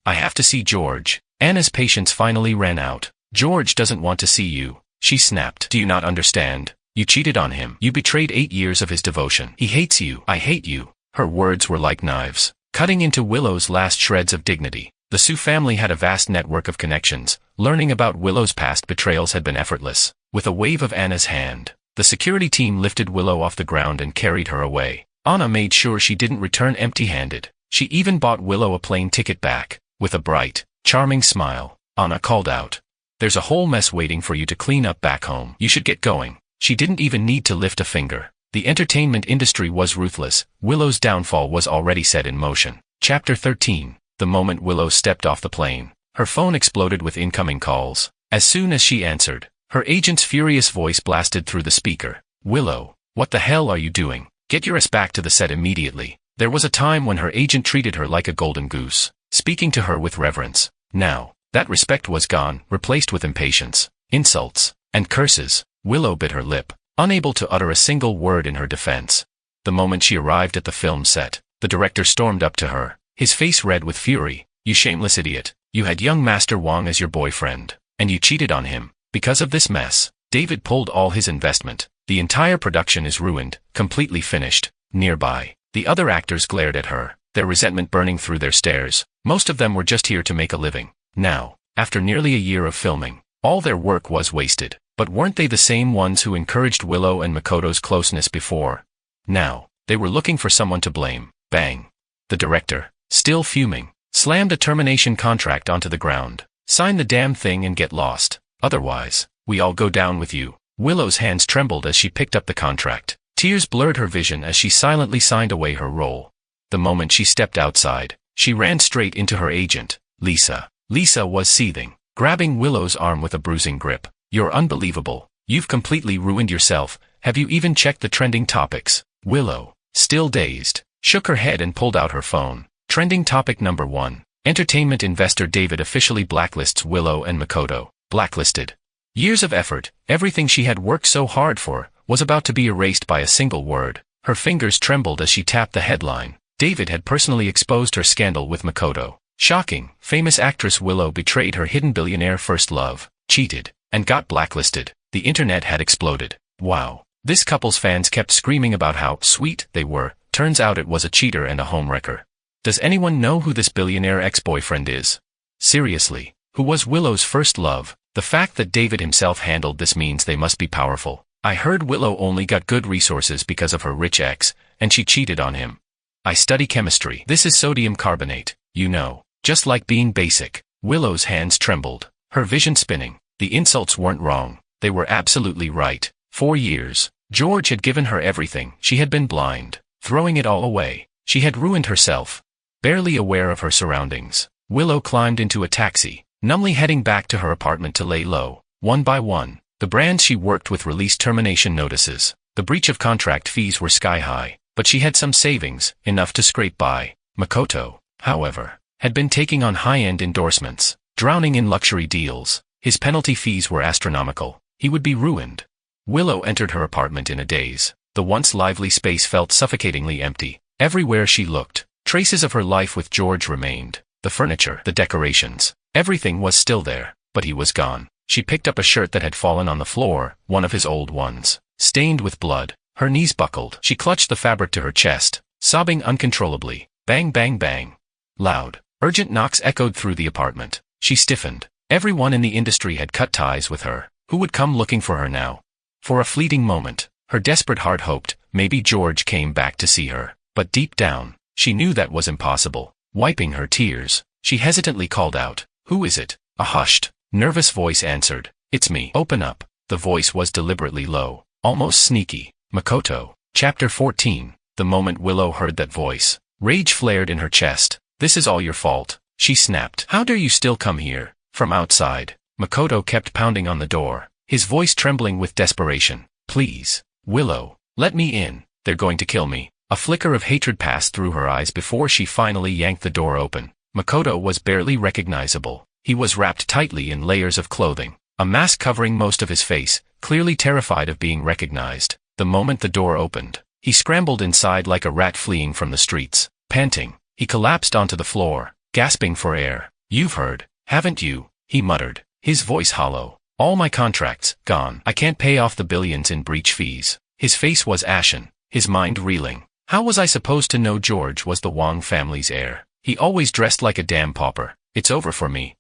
I have to see George." Anna's patience finally ran out. "George doesn't want to see you," she snapped. "Do you not understand? You cheated on him. You betrayed 8 years of his devotion. He hates you. I hate you." Her words were like knives, cutting into Willow's last shreds of dignity. The Sue family had a vast network of connections. Learning about Willow's past betrayals had been effortless. With a wave of Anna's hand, the security team lifted Willow off the ground and carried her away. Anna made sure she didn't return empty-handed. She even bought Willow a plane ticket back. With a bright, charming smile, Anna called out, "There's a whole mess waiting for you to clean up back home. You should get going." She didn't even need to lift a finger. The entertainment industry was ruthless. Willow's downfall was already set in motion. Chapter 13. The moment Willow stepped off the plane, her phone exploded with incoming calls. As soon as she answered, her agent's furious voice blasted through the speaker. "Willow, what the hell are you doing? Get your ass back to the set immediately." There was a time when her agent treated her like a golden goose, speaking to her with reverence. Now, that respect was gone, replaced with impatience, insults, and curses. Willow bit her lip, unable to utter a single word in her defense. The moment she arrived at the film set, the director stormed up to her, his face red with fury. "You shameless idiot. You had young Master Wong as your boyfriend, and you cheated on him. Because of this mess, David pulled all his investment. The entire production is ruined, completely finished." Nearby, the other actors glared at her, their resentment burning through their stares. Most of them were just here to make a living. Now, after nearly a year of filming, all their work was wasted. But weren't they the same ones who encouraged Willow and Makoto's closeness before? Now, they were looking for someone to blame. Bang. The director, still fuming, slammed a termination contract onto the ground. "Sign the damn thing and get lost. Otherwise, we all go down with you." Willow's hands trembled as she picked up the contract. Tears blurred her vision as she silently signed away her role. The moment she stepped outside, she ran straight into her agent, Lisa. Lisa was seething, grabbing Willow's arm with a bruising grip. "You're unbelievable. You've completely ruined yourself. Have you even checked the trending topics?" Willow, still dazed, shook her head and pulled out her phone. Trending topic number 1. Entertainment investor David officially blacklists Willow and Makoto. Blacklisted. Years of effort, everything she had worked so hard for, was about to be erased by a single word. Her fingers trembled as she tapped the headline. David had personally exposed her scandal with Makoto. Shocking, famous actress Willow betrayed her hidden billionaire first love, cheated, and got blacklisted. The internet had exploded. Wow. This couple's fans kept screaming about how sweet they were. Turns out it was a cheater and a homewrecker. Does anyone know who this billionaire ex-boyfriend is? Seriously, who was Willow's first love? The fact that David himself handled this means they must be powerful. I heard Willow only got good resources because of her rich ex, and she cheated on him. I study chemistry. This is sodium carbonate, you know. Just like being basic. Willow's hands trembled, her vision spinning. The insults weren't wrong. They were absolutely right. 4 years. George had given her everything. She had been blind, throwing it all away. She had ruined herself, barely aware of her surroundings. Willow climbed into a taxi, numbly heading back to her apartment to lay low. One by one, the brands she worked with released termination notices. The breach of contract fees were sky high, but she had some savings, enough to scrape by. Makoto, however, had been taking on high-end endorsements, drowning in luxury deals. His penalty fees were astronomical. He would be ruined. Willow entered her apartment in a daze. The once lively space felt suffocatingly empty. Everywhere she looked, traces of her life with George remained. The furniture, the decorations, everything was still there, but he was gone. She picked up a shirt that had fallen on the floor, one of his old ones, stained with blood. Her knees buckled. She clutched the fabric to her chest, sobbing uncontrollably. Bang, bang, bang. Loud, urgent knocks echoed through the apartment. She stiffened. Everyone in the industry had cut ties with her. Who would come looking for her now? For a fleeting moment, her desperate heart hoped maybe George came back to see her. But deep down, she knew that was impossible. Wiping her tears, she hesitantly called out, "Who is it?" A hushed, nervous voice answered, "It's me. Open up." The voice was deliberately low, almost sneaky. Makoto. Chapter 14. The moment Willow heard that voice, rage flared in her chest. "This is all your fault," she snapped. "How dare you still come here?" From outside, Makoto kept pounding on the door, his voice trembling with desperation. "Please, Willow, let me in. They're going to kill me." A flicker of hatred passed through her eyes before she finally yanked the door open. Makoto was barely recognizable. He was wrapped tightly in layers of clothing, a mask covering most of his face, clearly terrified of being recognized. The moment the door opened, he scrambled inside like a rat fleeing from the streets. Panting, he collapsed onto the floor, gasping for air. "You've heard, haven't you?" he muttered, his voice hollow. "All my contracts, gone. I can't pay off the billions in breach fees." His face was ashen, his mind reeling. How was I supposed to know George was the Wong family's heir? He always dressed like a damn pauper. It's over for me.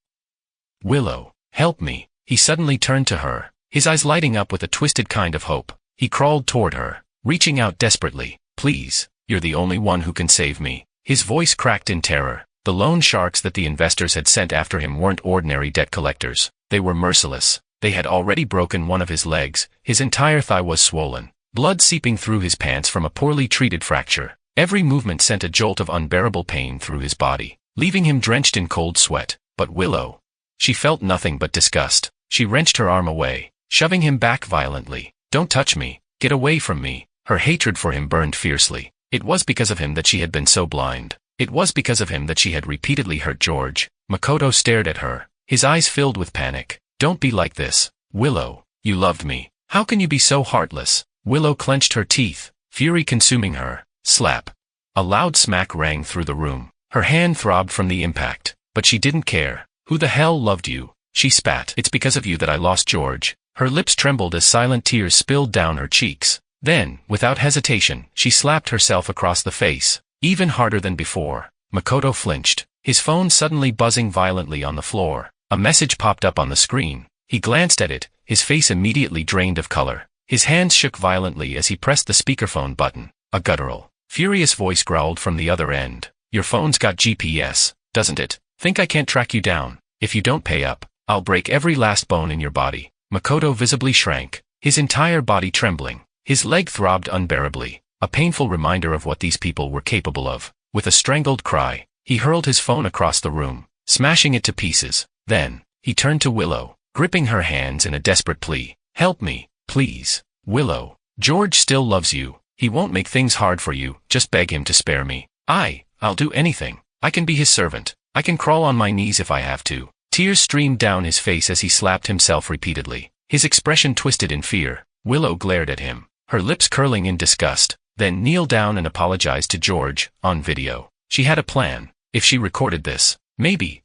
"Willow, help me." He suddenly turned to her, his eyes lighting up with a twisted kind of hope. He crawled toward her, reaching out desperately. "Please, you're the only one who can save me." His voice cracked in terror. The loan sharks that the investors had sent after him weren't ordinary debt collectors. They were merciless. They had already broken one of his legs. His entire thigh was swollen, blood seeping through his pants from a poorly treated fracture. Every movement sent a jolt of unbearable pain through his body, leaving him drenched in cold sweat. But Willow, she felt nothing but disgust. She wrenched her arm away, shoving him back violently. "Don't touch me. Get away from me." Her hatred for him burned fiercely. It was because of him that she had been so blind. It was because of him that she had repeatedly hurt George. Makoto stared at her, his eyes filled with panic. "Don't be like this, Willow. You loved me. How can you be so heartless?" Willow clenched her teeth, fury consuming her. Slap. A loud smack rang through the room. Her hand throbbed from the impact, but she didn't care. "Who the hell loved you?" she spat. "It's because of you that I lost George." Her lips trembled as silent tears spilled down her cheeks. Then, without hesitation, she slapped herself across the face, even harder than before. Makoto flinched, his phone suddenly buzzing violently on the floor. A message popped up on the screen. He glanced at it, his face immediately drained of color. His hands shook violently as he pressed the speakerphone button. A guttural, furious voice growled from the other end. "Your phone's got GPS, doesn't it? Think I can't track you down? If you don't pay up, I'll break every last bone in your body." Makoto visibly shrank, his entire body trembling. His leg throbbed unbearably, a painful reminder of what these people were capable of. With a strangled cry, he hurled his phone across the room, smashing it to pieces. Then, he turned to Willow, gripping her hands in a desperate plea. "Help me, please, Willow. George still loves you. He won't make things hard for you. Just beg him to spare me. I'll do anything. I can be his servant. I can crawl on my knees if I have to." Tears streamed down his face as he slapped himself repeatedly, his expression twisted in fear. Willow glared at him, her lips curling in disgust, then kneeled down and apologized to George, on video. She had a plan. If she recorded this, maybe,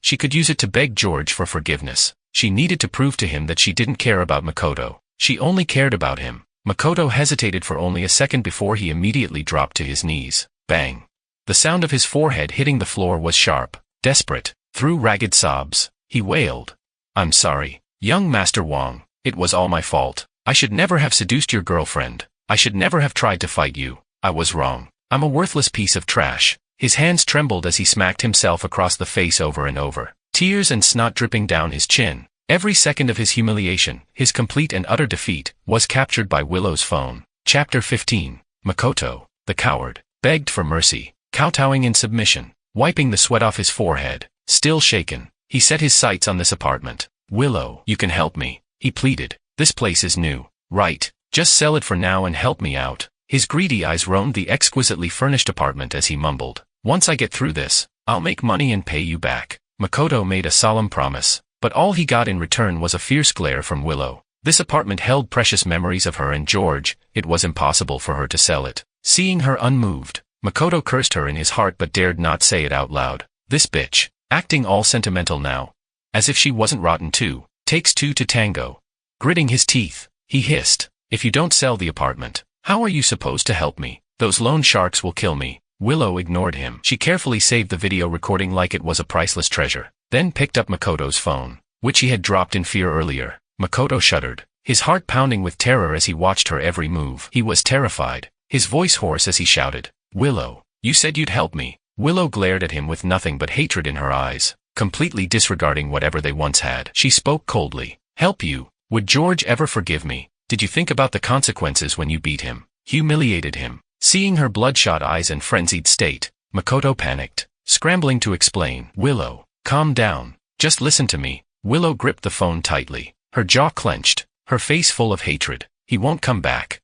she could use it to beg George for forgiveness. She needed to prove to him that she didn't care about Makoto. She only cared about him. Makoto hesitated for only a second before he immediately dropped to his knees. Bang. The sound of his forehead hitting the floor was sharp, desperate. Through ragged sobs, he wailed, "I'm sorry, young Master Wong. It was all my fault. I should never have seduced your girlfriend. I should never have tried to fight you. I was wrong. I'm a worthless piece of trash." His hands trembled as he smacked himself across the face over and over, tears and snot dripping down his chin. Every second of his humiliation, his complete and utter defeat, was captured by Willow's phone. Chapter 15. Makoto, the coward, begged for mercy, kowtowing in submission. wiping the sweat off his forehead. Still shaken, he set his sights on this apartment. "Willow, you can help me," he pleaded. "This place is new, right? Just sell it for now and help me out." His greedy eyes roamed the exquisitely furnished apartment as he mumbled, "Once I get through this, I'll make money and pay you back." Makoto made a solemn promise, but all he got in return was a fierce glare from Willow. This apartment held precious memories of her and George. It was impossible for her to sell it. Seeing her unmoved, Makoto cursed her in his heart but dared not say it out loud. This bitch, acting all sentimental now. As if she wasn't rotten too. Takes two to tango. Gritting his teeth, he hissed, "If you don't sell the apartment, how are you supposed to help me? Those loan sharks will kill me." Willow ignored him. She carefully saved the video recording like it was a priceless treasure, then picked up Makoto's phone, which he had dropped in fear earlier. Makoto shuddered, his heart pounding with terror as he watched her every move. He was terrified, his voice hoarse as he shouted, "Willow, you said you'd help me." Willow glared at him with nothing but hatred in her eyes, completely disregarding whatever they once had. She spoke coldly, "Help you? Would George ever forgive me? Did you think about the consequences when you beat him, humiliated him?" Seeing her bloodshot eyes and frenzied state, Makoto panicked, scrambling to explain. "Willow, calm down. Just listen to me." Willow gripped the phone tightly, her jaw clenched, her face full of hatred. "He won't come back.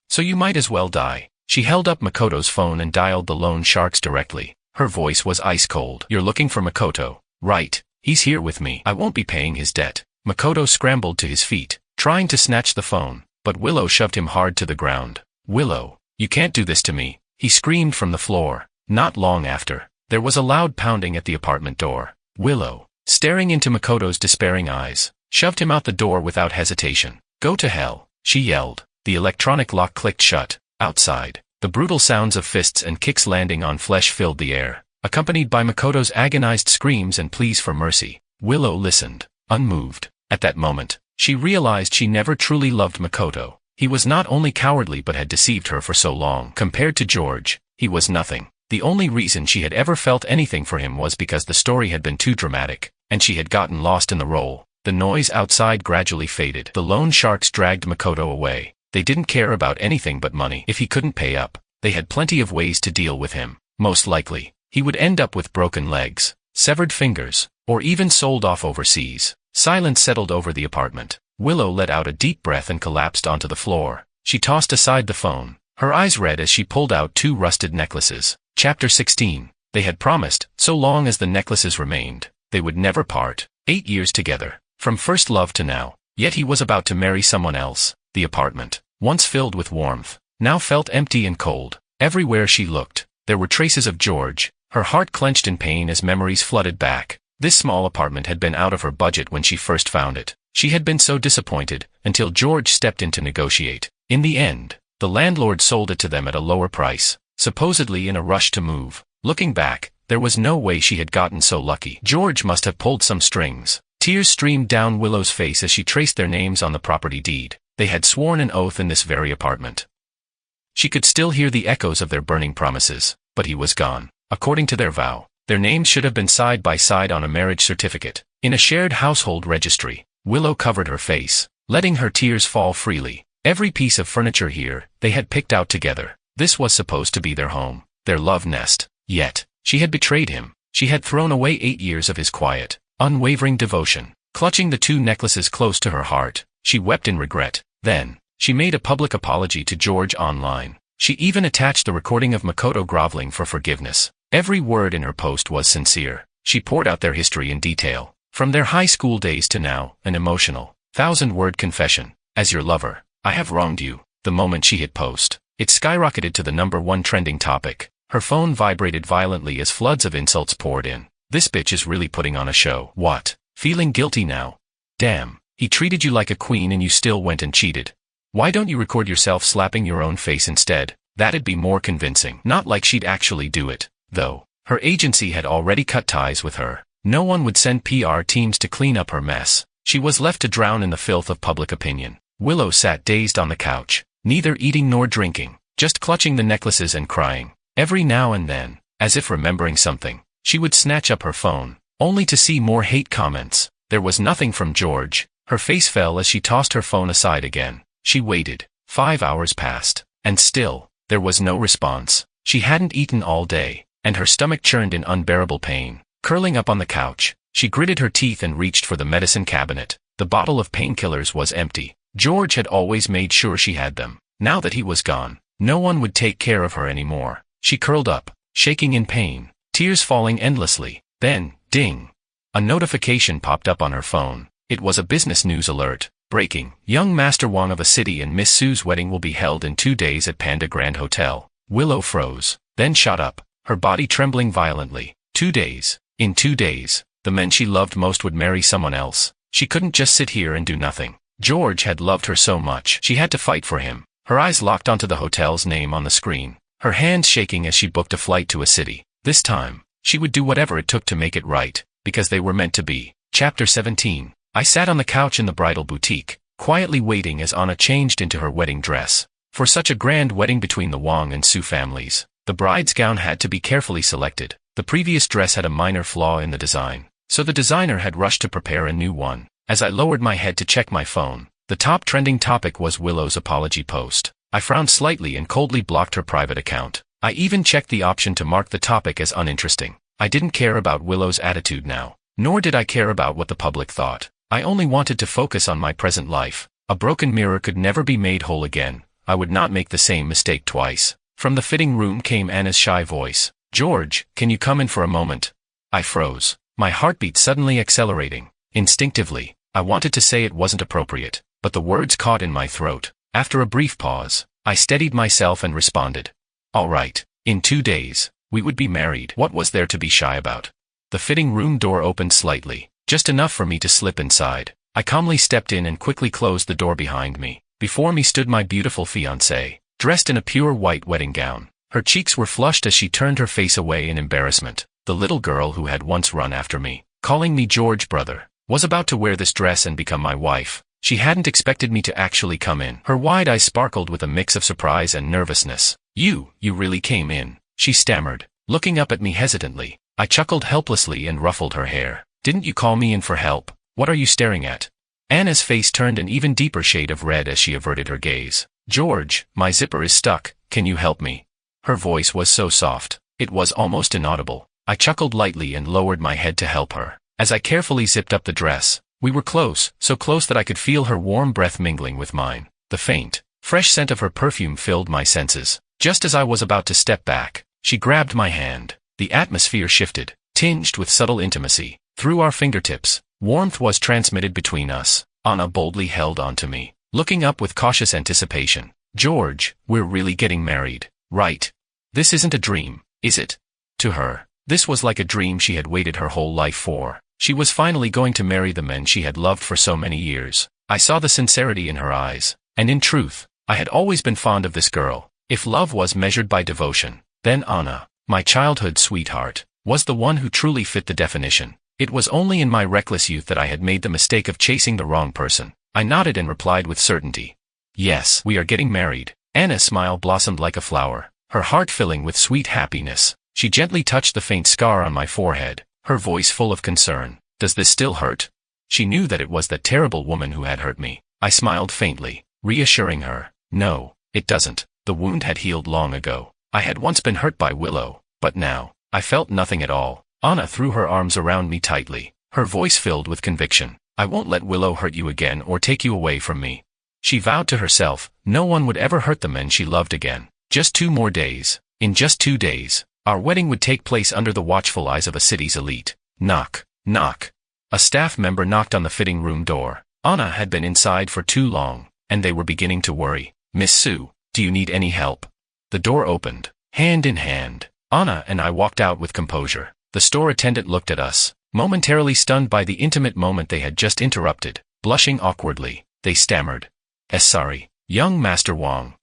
So you might as well die." She held up Makoto's phone and dialed the loan sharks directly. Her voice was ice cold. "You're looking for Makoto, right? He's here with me. I won't be paying his debt." Makoto scrambled to his feet, trying to snatch the phone, but Willow shoved him hard to the ground. "Willow, you can't do this to me," he screamed from the floor. Not long after, there was a loud pounding at the apartment door. Willow, staring into Makoto's despairing eyes, shoved him out the door without hesitation. "Go to hell," she yelled. The electronic lock clicked shut. Outside, the brutal sounds of fists and kicks landing on flesh filled the air, accompanied by Makoto's agonized screams and pleas for mercy. Willow listened, unmoved. At that moment, she realized she never truly loved Makoto. He was not only cowardly but had deceived her for so long. Compared to George, he was nothing. The only reason she had ever felt anything for him was because the story had been too dramatic, and she had gotten lost in the role. The noise outside gradually faded. The loan sharks dragged Makoto away. They didn't care about anything but money. If he couldn't pay up, they had plenty of ways to deal with him. Most likely, he would end up with broken legs, severed fingers, or even sold off overseas. Silence settled over the apartment. Willow let out a deep breath and collapsed onto the floor. She tossed aside the phone, her eyes red as she pulled out two rusted necklaces. Chapter 16. They had promised, so long as the necklaces remained, they would never part. 8 years together, from first love to now. Yet he was about to marry someone else. The apartment, once filled with warmth, now felt empty and cold. Everywhere she looked, there were traces of George. Her heart clenched in pain as memories flooded back. This small apartment had been out of her budget when she first found it. She had been so disappointed, until George stepped in to negotiate. In the end, the landlord sold it to them at a lower price, supposedly in a rush to move. Looking back, there was no way she had gotten so lucky. George must have pulled some strings. Tears streamed down Willow's face as she traced their names on the property deed. They had sworn an oath in this very apartment. She could still hear the echoes of their burning promises, but he was gone. According to their vow, their names should have been side by side on a marriage certificate, in a shared household registry. Willow covered her face, letting her tears fall freely. Every piece of furniture here, they had picked out together. This was supposed to be their home, their love nest. Yet, she had betrayed him. She had thrown away 8 years of his quiet, unwavering devotion. Clutching the two necklaces close to her heart, she wept in regret. Then, she made a public apology to George online. She even attached the recording of Makoto groveling for forgiveness. Every word in her post was sincere. She poured out their history in detail, from their high school days to now, an emotional, 1,000-word confession. "As your lover, I have wronged you." The moment she hit post, it skyrocketed to the #1 trending topic. Her phone vibrated violently as floods of insults poured in. "This bitch is really putting on a show." "What? Feeling guilty now? Damn. He treated you like a queen and you still went and cheated. Why don't you record yourself slapping your own face instead? That'd be more convincing." Not like she'd actually do it, though. Her agency had already cut ties with her. No one would send PR teams to clean up her mess. She was left to drown in the filth of public opinion. Willow sat dazed on the couch, neither eating nor drinking, just clutching the necklaces and crying. Every now and then, as if remembering something, she would snatch up her phone, only to see more hate comments. There was nothing from George. Her face fell as she tossed her phone aside again. She waited. 5 hours passed, and still, there was no response. She hadn't eaten all day. and her stomach churned in unbearable pain. Curling up on the couch, she gritted her teeth and reached for the medicine cabinet. The bottle of painkillers was empty. George had always made sure she had them. Now that he was gone, no one would take care of her anymore. She curled up, shaking in pain, tears falling endlessly. Then, ding! A notification popped up on her phone. It was a business news alert. Breaking. Young Master Wang of a city and Miss Sue's wedding will be held in 2 days at Panda Grand Hotel. Willow froze, then shot up, her body trembling violently. 2 days. In 2 days, the men she loved most would marry someone else. She couldn't just sit here and do nothing. George had loved her so much. She had to fight for him. Her eyes locked onto the hotel's name on the screen, her hands shaking as she booked a flight to a city. This time, she would do whatever it took to make it right, because they were meant to be. Chapter 17. I sat on the couch in the bridal boutique, quietly waiting as Anna changed into her wedding dress. For such a grand wedding between the Wang and Su families, the bride's gown had to be carefully selected. The previous dress had a minor flaw in the design, so the designer had rushed to prepare a new one. As I lowered my head to check my phone, the top trending topic was Willow's apology post. I frowned slightly and coldly blocked her private account. I even checked the option to mark the topic as uninteresting. I didn't care about Willow's attitude now, nor did I care about what the public thought. I only wanted to focus on my present life. A broken mirror could never be made whole again. I would not make the same mistake twice. From the fitting room came Anna's shy voice. George, can you come in for a moment? I froze, my heartbeat suddenly accelerating. Instinctively, I wanted to say it wasn't appropriate, but the words caught in my throat. After a brief pause, I steadied myself and responded. All right, in 2 days, we would be married. What was there to be shy about? The fitting room door opened slightly, just enough for me to slip inside. I calmly stepped in and quickly closed the door behind me. Before me stood my beautiful fiancée, dressed in a pure white wedding gown. Her cheeks were flushed as she turned her face away in embarrassment. The little girl who had once run after me, calling me George brother, was about to wear this dress and become my wife. She hadn't expected me to actually come in. Her wide eyes sparkled with a mix of surprise and nervousness. You really came in, she stammered, looking up at me hesitantly. I chuckled helplessly and ruffled her hair. Didn't you call me in for help? What are you staring at? Anna's face turned an even deeper shade of red as she averted her gaze. George, my zipper is stuck, can you help me? Her voice was so soft, it was almost inaudible. I chuckled lightly and lowered my head to help her. As I carefully zipped up the dress, we were close, so close that I could feel her warm breath mingling with mine. The faint, fresh scent of her perfume filled my senses. Just as I was about to step back, she grabbed my hand. The atmosphere shifted, tinged with subtle intimacy. Through our fingertips, warmth was transmitted between us. Anna boldly held onto me, looking up with cautious anticipation. George, we're really getting married, right? This isn't a dream, is it? To her, this was like a dream she had waited her whole life for. She was finally going to marry the men she had loved for so many years. I saw the sincerity in her eyes, and in truth, I had always been fond of this girl. If love was measured by devotion, then Anna, my childhood sweetheart, was the one who truly fit the definition. It was only in my reckless youth that I had made the mistake of chasing the wrong person. I nodded and replied with certainty. Yes, we are getting married. Anna's smile blossomed like a flower, her heart filling with sweet happiness. She gently touched the faint scar on my forehead, her voice full of concern. Does this still hurt? She knew that it was that terrible woman who had hurt me. I smiled faintly, reassuring her. No, it doesn't. The wound had healed long ago. I had once been hurt by Willow, but now, I felt nothing at all. Anna threw her arms around me tightly, her voice filled with conviction. I won't let Willow hurt you again or take you away from me. She vowed to herself, no one would ever hurt the men she loved again. Just 2 more days. In just 2 days, our wedding would take place under the watchful eyes of a city's elite. Knock, knock. A staff member knocked on the fitting room door. Anna had been inside for too long, and they were beginning to worry. Miss Sue, do you need any help? The door opened. Hand in hand, Anna and I walked out with composure. The store attendant looked at us, momentarily stunned by the intimate moment they had just interrupted. Blushing awkwardly, they stammered. Sorry, young Master Wang.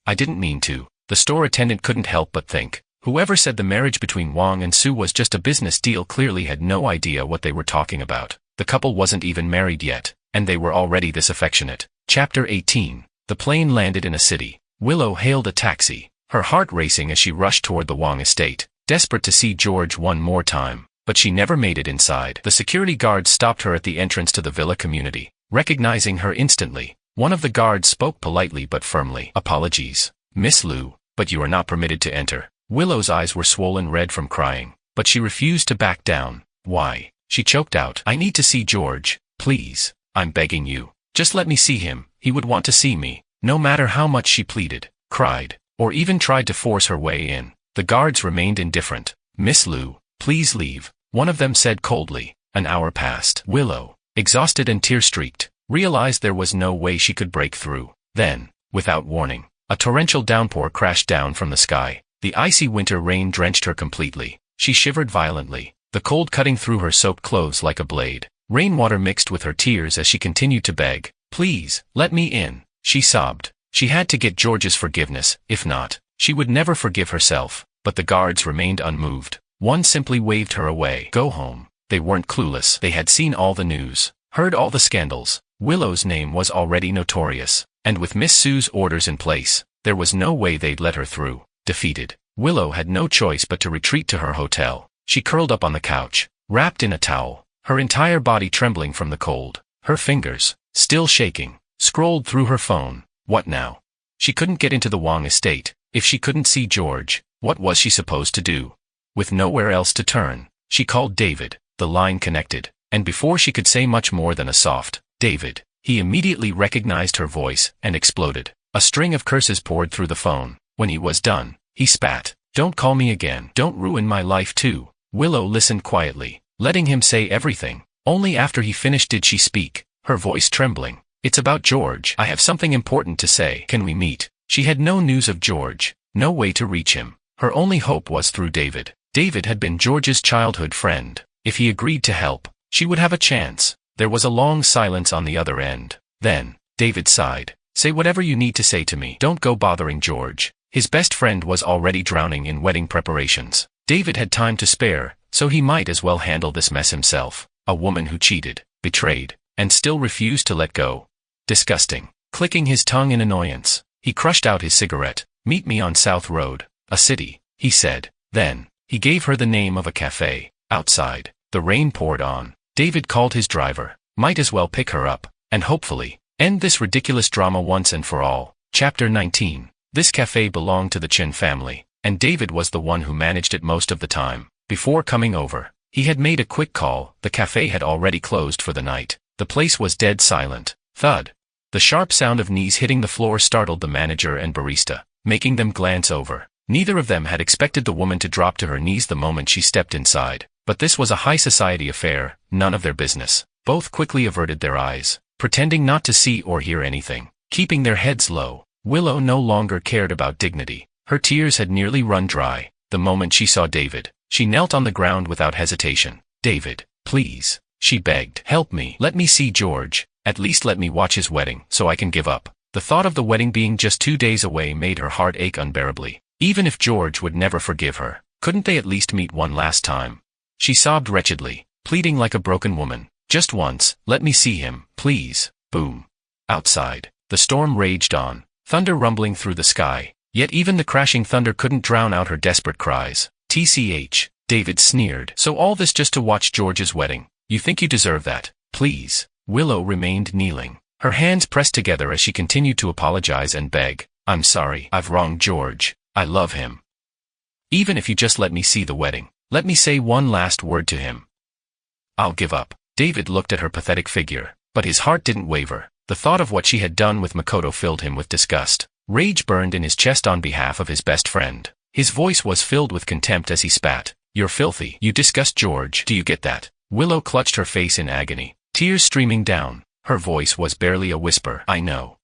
I didn't mean to. The store attendant couldn't help but think. Whoever said the marriage between Wang and Sue was just a business deal clearly had no idea what they were talking about. The couple wasn't even married yet, and they were already this affectionate. Chapter 18. The plane landed in a city. Willow hailed a taxi, her heart racing as she rushed toward the Wang estate, desperate to see George one more time. But she never made it inside. The security guards stopped her at the entrance to the villa community. Recognizing her instantly, one of the guards spoke politely but firmly. Apologies, Miss Liu, but you are not permitted to enter. Willow's eyes were swollen red from crying, but she refused to back down. Why? She choked out. I need to see George, please. I'm begging you. Just let me see him. He would want to see me. No matter how much she pleaded, cried, or even tried to force her way in, the guards remained indifferent. Miss Lou, please leave, one of them said coldly. An hour passed. Willow, exhausted and tear-streaked, realized there was no way she could break through. Then, without warning, a torrential downpour crashed down from the sky. The icy winter rain drenched her completely. She shivered violently, the cold cutting through her soaked clothes like a blade. Rainwater mixed with her tears as she continued to beg. Please, let me in, she sobbed. She had to get George's forgiveness, if not, she would never forgive herself. But the guards remained unmoved. One simply waved her away. Go home. They weren't clueless. They had seen all the news, heard all the scandals. Willow's name was already notorious, and with Miss Sue's orders in place, there was no way they'd let her through. Defeated, Willow had no choice but to retreat to her hotel. She curled up on the couch, wrapped in a towel, her entire body trembling from the cold. Her fingers, still shaking, scrolled through her phone. What now? She couldn't get into the Wong estate. If she couldn't see George, what was she supposed to do? With nowhere else to turn, she called David. The line connected, and before she could say much more than a soft, David, he immediately recognized her voice and exploded. A string of curses poured through the phone. When he was done, he spat. Don't call me again. Don't ruin my life too. Willow listened quietly, letting him say everything. Only after he finished did she speak, her voice trembling. It's about George. I have something important to say. Can we meet? She had no news of George, no way to reach him. Her only hope was through David. David had been George's childhood friend. If he agreed to help, she would have a chance. There was a long silence on the other end. Then, David sighed. Say whatever you need to say to me. Don't go bothering George. His best friend was already drowning in wedding preparations. David had time to spare, so he might as well handle this mess himself. A woman who cheated, betrayed, and still refused to let go. Disgusting. Clicking his tongue in annoyance, he crushed out his cigarette. Meet me on South Road, a city, he said. Then, he gave her the name of a cafe. Outside, the rain poured on. David called his driver. Might as well pick her up, and hopefully, end this ridiculous drama once and for all. Chapter 19. This cafe belonged to the Chin family, and David was the one who managed it most of the time. Before coming over, he had made a quick call. The cafe had already closed for the night. The place was dead silent. Thud. The sharp sound of knees hitting the floor startled the manager and barista, making them glance over. Neither of them had expected the woman to drop to her knees the moment she stepped inside. But this was a high society affair, none of their business. Both quickly averted their eyes, pretending not to see or hear anything, keeping their heads low. Willow no longer cared about dignity. Her tears had nearly run dry. The moment she saw David, she knelt on the ground without hesitation. David, please, she begged. Help me. Let me see George. At least let me watch his wedding, so I can give up. The thought of the wedding being just 2 days away made her heart ache unbearably. Even if George would never forgive her, couldn't they at least meet one last time? She sobbed wretchedly, pleading like a broken woman. Just once, let me see him, please. Boom. Outside, the storm raged on, thunder rumbling through the sky. Yet even the crashing thunder couldn't drown out her desperate cries. TCH, David sneered. So all this just to watch George's wedding? You think you deserve that? Please. Willow remained kneeling, her hands pressed together as she continued to apologize and beg. I'm sorry. I've wronged George. I love him. Even if you just let me see the wedding. Let me say one last word to him. I'll give up. David looked at her pathetic figure, but his heart didn't waver. The thought of what she had done with Makoto filled him with disgust. Rage burned in his chest on behalf of his best friend. His voice was filled with contempt as he spat. You're filthy. You disgust George. Do you get that? Willow clutched her face in agony, tears streaming down. Her voice was barely a whisper. I know.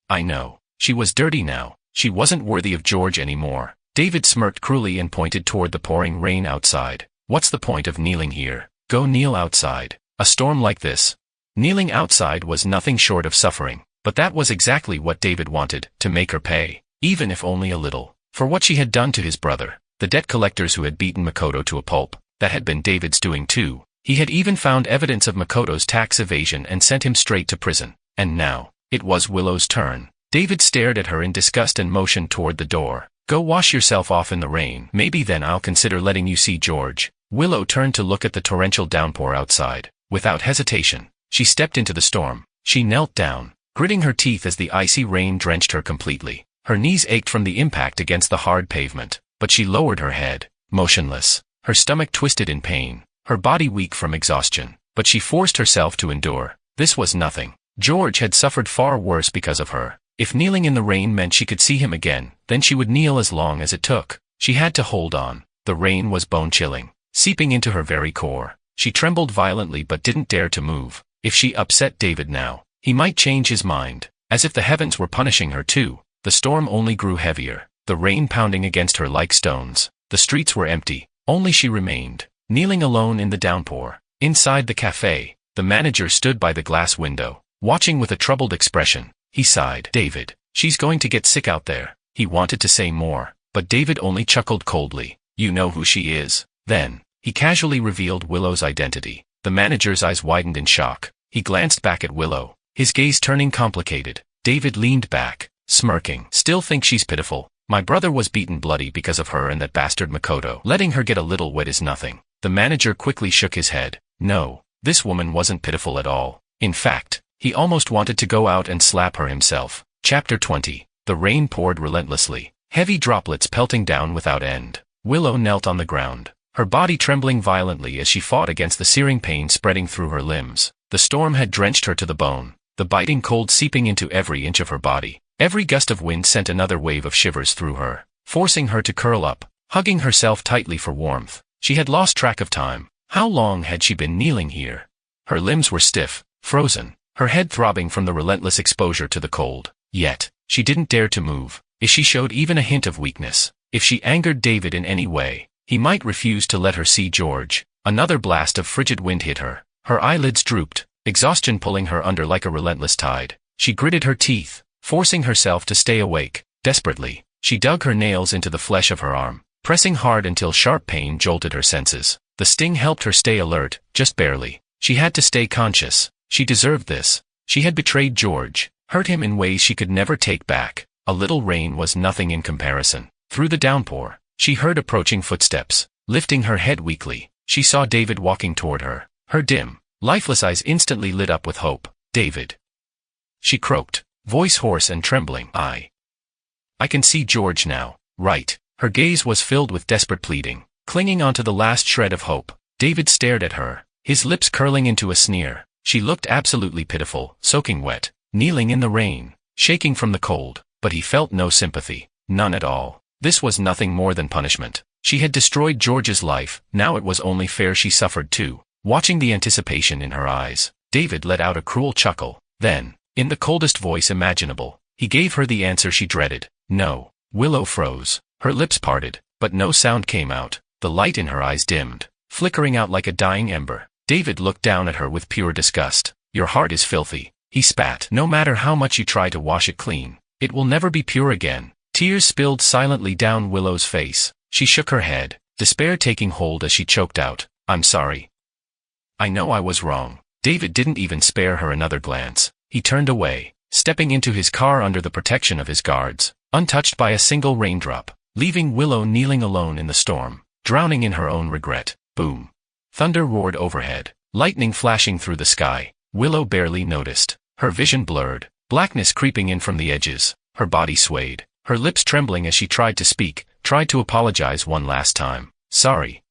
I know. She was dirty now. She wasn't worthy of George anymore. David smirked cruelly and pointed toward the pouring rain outside. What's the point of kneeling here? Go kneel outside. A storm like this. Kneeling outside was nothing short of suffering, but that was exactly what David wanted, to make her pay, even if only a little, for what she had done to his brother. The debt collectors who had beaten Makoto to a pulp, that had been David's doing too. He had even found evidence of Makoto's tax evasion and sent him straight to prison. And now, it was Willow's turn. David stared at her in disgust and motioned toward the door. Go wash yourself off in the rain. Maybe then I'll consider letting you see George. Willow turned to look at the torrential downpour outside. Without hesitation, she stepped into the storm. She knelt down, gritting her teeth as the icy rain drenched her completely. Her knees ached from the impact against the hard pavement. but she lowered her head, motionless, her stomach twisted in pain, her body weak from exhaustion, but she forced herself to endure. This was nothing. George had suffered far worse because of her. If kneeling in the rain meant she could see him again, then she would kneel as long as it took. She had to hold on. The rain was bone-chilling, seeping into her very core. She trembled violently but didn't dare to move. If she upset David now, he might change his mind. As if the heavens were punishing her too. The storm only grew heavier, the rain pounding against her like stones. The streets were empty. Only she remained, kneeling alone in the downpour. Inside the cafe, the manager stood by the glass window, watching with a troubled expression. He sighed. David, she's going to get sick out there. He wanted to say more, but David only chuckled coldly. You know who she is. Then, he casually revealed Willow's identity. The manager's eyes widened in shock. He glanced back at Willow, his gaze turning complicated. David leaned back, smirking. Still think she's pitiful? My brother was beaten bloody because of her and that bastard Makoto. Letting her get a little wet is nothing. The manager quickly shook his head. No, this woman wasn't pitiful at all. In fact, he almost wanted to go out and slap her himself. Chapter 20. The rain poured relentlessly, heavy droplets pelting down without end. Willow knelt on the ground, her body trembling violently as she fought against the searing pain spreading through her limbs. The storm had drenched her to the bone, the biting cold seeping into every inch of her body. Every gust of wind sent another wave of shivers through her, forcing her to curl up, hugging herself tightly for warmth. She had lost track of time. How long had she been kneeling here? Her limbs were stiff, frozen, her head throbbing from the relentless exposure to the cold. Yet, she didn't dare to move. If she showed even a hint of weakness, if she angered David in any way, he might refuse to let her see George. Another blast of frigid wind hit her. Her eyelids drooped, exhaustion pulling her under like a relentless tide. She gritted her teeth, forcing herself to stay awake. Desperately, she dug her nails into the flesh of her arm, pressing hard until sharp pain jolted her senses. The sting helped her stay alert, just barely. She had to stay conscious. She deserved this. She had betrayed George, hurt him in ways she could never take back. A little rain was nothing in comparison. Through the downpour, she heard approaching footsteps. Lifting her head weakly, she saw David walking toward her. Her dim, lifeless eyes instantly lit up with hope. David, she croaked, voice hoarse and trembling. I can see George now, right? Her gaze was filled with desperate pleading, clinging onto the last shred of hope. David stared at her, his lips curling into a sneer. She looked absolutely pitiful, soaking wet, kneeling in the rain, shaking from the cold, but he felt no sympathy, none at all. This was nothing more than punishment. She had destroyed George's life, now it was only fair she suffered too. Watching the anticipation in her eyes, David let out a cruel chuckle. Then, in the coldest voice imaginable, he gave her the answer she dreaded. No. Willow froze, her lips parted, but no sound came out. The light in her eyes dimmed, flickering out like a dying ember. David looked down at her with pure disgust. Your heart is filthy, he spat. No matter how much you try to wash it clean, it will never be pure again. Tears spilled silently down Willow's face. She shook her head, despair taking hold as she choked out, I'm sorry. I know I was wrong. David didn't even spare her another glance. He turned away, stepping into his car under the protection of his guards, untouched by a single raindrop, leaving Willow kneeling alone in the storm, drowning in her own regret. Boom. Thunder roared overhead, lightning flashing through the sky. Willow barely noticed, her vision blurred, blackness creeping in from the edges. Her body swayed, her lips trembling as she tried to speak, tried to apologize one last time. Sorry,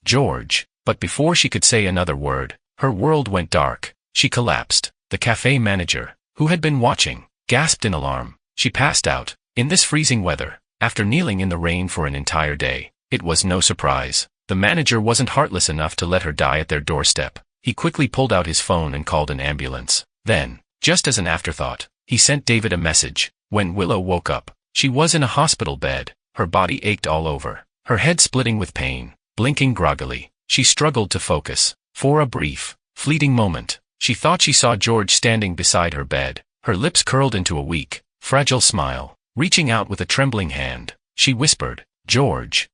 George. But before she could say another word, her world went dark. She collapsed. The cafe manager, who had been watching, gasped in alarm. She passed out. In this freezing weather, after kneeling in the rain for an entire day, it was no surprise. The manager wasn't heartless enough to let her die at their doorstep. He quickly pulled out his phone and called an ambulance. Then, just as an afterthought, he sent David a message. When Willow woke up, she was in a hospital bed. Her body ached all over, her head splitting with pain. Blinking groggily, she struggled to focus. For a brief, fleeting moment, she thought she saw George standing beside her bed, her lips curled into a weak, fragile smile. Reaching out with a trembling hand, she whispered, George,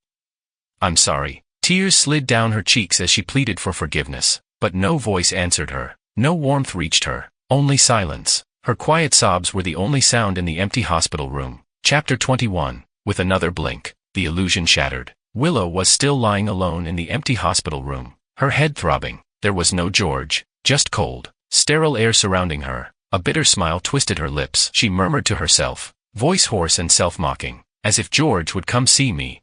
I'm sorry. Tears slid down her cheeks as she pleaded for forgiveness, but no voice answered her, no warmth reached her, only silence. Her quiet sobs were the only sound in the empty hospital room. Chapter 21. With another blink, the illusion shattered. Willow was still lying alone in the empty hospital room, her head throbbing. There was no George, just cold, sterile air surrounding her. A bitter smile twisted her lips. She murmured to herself, voice hoarse and self-mocking, as if George would come see me.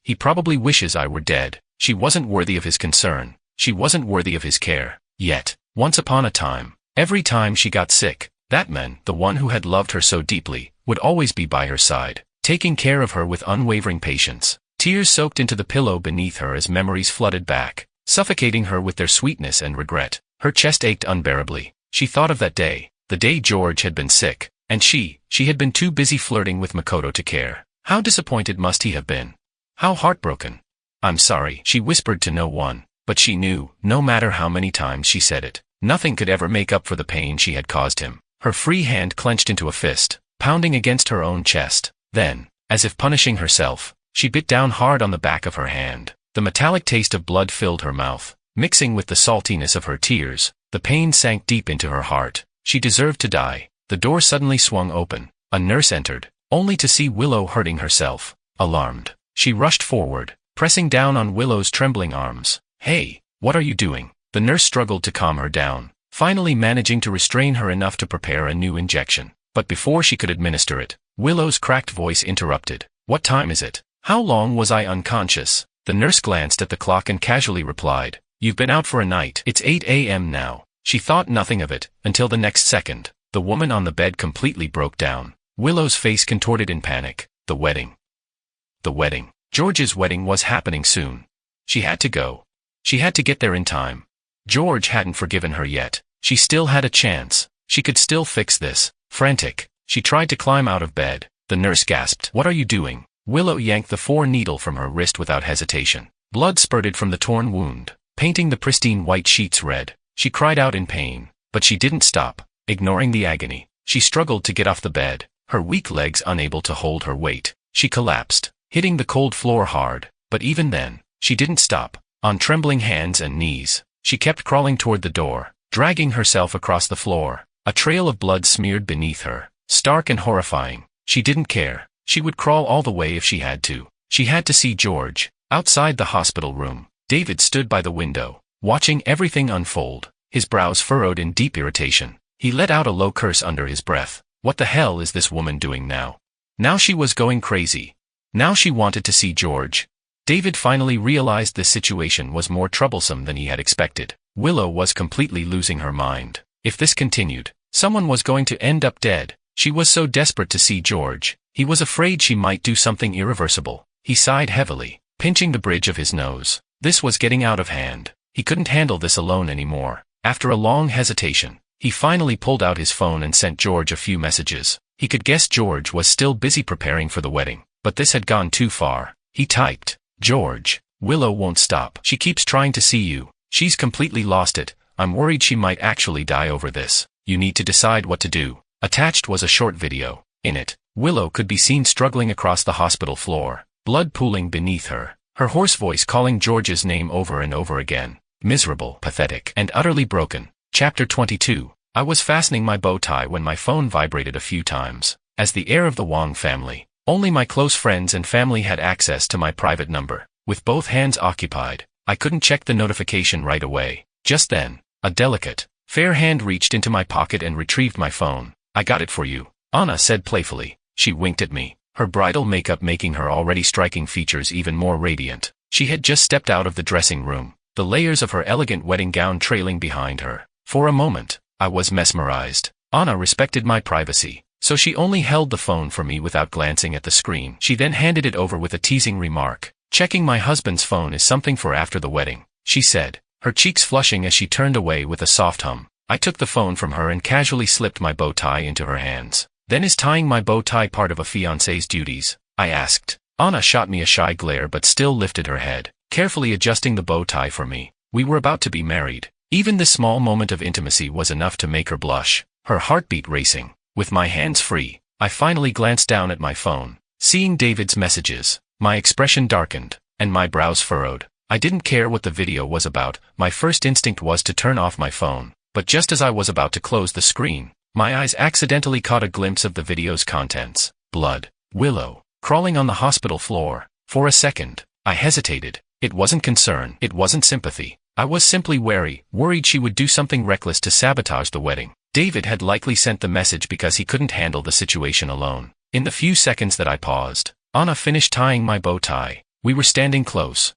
He probably wishes I were dead. She wasn't worthy of his concern. She wasn't worthy of his care. Yet, once upon a time, every time she got sick, that man, the one who had loved her so deeply, would always be by her side, taking care of her with unwavering patience. Tears soaked into the pillow beneath her as memories flooded back, suffocating her with their sweetness and regret. Her chest ached unbearably. She thought of that day, the day George had been sick, and she had been too busy flirting with Makoto to care. How disappointed must he have been? How heartbroken. "I'm sorry," she whispered to no one, but she knew, no matter how many times she said it, nothing could ever make up for the pain she had caused him. Her free hand clenched into a fist, pounding against her own chest. Then, as if punishing herself, she bit down hard on the back of her hand. The metallic taste of blood filled her mouth, mixing with the saltiness of her tears. The pain sank deep into her heart. She deserved to die. The door suddenly swung open. A nurse entered, only to see Willow hurting herself. Alarmed, she rushed forward, pressing down on Willow's trembling arms. "Hey, what are you doing?" The nurse struggled to calm her down, finally managing to restrain her enough to prepare a new injection. But before she could administer it, Willow's cracked voice interrupted. "What time is it? How long was I unconscious?" The nurse glanced at the clock and casually replied, "You've been out for a night. It's 8 a.m. now." She thought nothing of it, until the next second, the woman on the bed completely broke down. Willow's face contorted in panic. The wedding. The wedding. George's wedding was happening soon. She had to go. She had to get there in time. George hadn't forgiven her yet. She still had a chance. She could still fix this. Frantic, she tried to climb out of bed. The nurse gasped, "What are you doing?" Willow yanked the 4 needle from her wrist without hesitation. Blood spurted from the torn wound, painting the pristine white sheets red. She cried out in pain, but she didn't stop. Ignoring the agony, she struggled to get off the bed, her weak legs unable to hold her weight. She collapsed, hitting the cold floor hard, but even then, she didn't stop. On trembling hands and knees, she kept crawling toward the door, dragging herself across the floor. A trail of blood smeared beneath her, stark and horrifying. She didn't care. She would crawl all the way if she had to. She had to see George. Outside the hospital room, David stood by the window, watching everything unfold, his brows furrowed in deep irritation. He let out a low curse under his breath. What the hell is this woman doing now? Now she was going crazy. Now she wanted to see George. David finally realized this situation was more troublesome than he had expected. Willow was completely losing her mind. If this continued, someone was going to end up dead. She was so desperate to see George. He was afraid she might do something irreversible. He sighed heavily, pinching the bridge of his nose. This was getting out of hand. He couldn't handle this alone anymore. After a long hesitation, he finally pulled out his phone and sent George a few messages. He could guess George was still busy preparing for the wedding, but this had gone too far. He typed, "George, Willow won't stop. She keeps trying to see you. She's completely lost it. I'm worried she might actually die over this. You need to decide what to do." Attached was a short video. In it, Willow could be seen struggling across the hospital floor, blood pooling beneath her, her hoarse voice calling George's name over and over again. Miserable, pathetic, and utterly broken. Chapter 22. I was fastening my bow tie when my phone vibrated a few times. As the heir of the Wong family, only my close friends and family had access to my private number. With both hands occupied, I couldn't check the notification right away. Just then, a delicate, fair hand reached into my pocket and retrieved my phone. "I got it for you," Anna said playfully. She winked at me, her bridal makeup making her already striking features even more radiant. She had just stepped out of the dressing room, the layers of her elegant wedding gown trailing behind her. For a moment, I was mesmerized. Anna respected my privacy, so she only held the phone for me without glancing at the screen. She then handed it over with a teasing remark. "Checking my husband's phone is something for after the wedding," she said, her cheeks flushing as she turned away with a soft hum. I took the phone from her and casually slipped my bow tie into her hands. "Then is tying my bow tie part of a fiancé's duties?" I asked. Anna shot me a shy glare but still lifted her head, carefully adjusting the bow tie for me. We were about to be married. Even this small moment of intimacy was enough to make her blush, her heartbeat racing. With my hands free, I finally glanced down at my phone. Seeing David's messages, my expression darkened, and my brows furrowed. I didn't care what the video was about. My first instinct was to turn off my phone. But just as I was about to close the screen, my eyes accidentally caught a glimpse of the video's contents. Blood. Willow, crawling on the hospital floor. For a second, I hesitated. It wasn't concern. It wasn't sympathy. I was simply wary, worried she would do something reckless to sabotage the wedding. David had likely sent the message because he couldn't handle the situation alone. In the few seconds that I paused, Anna finished tying my bow tie. We were standing close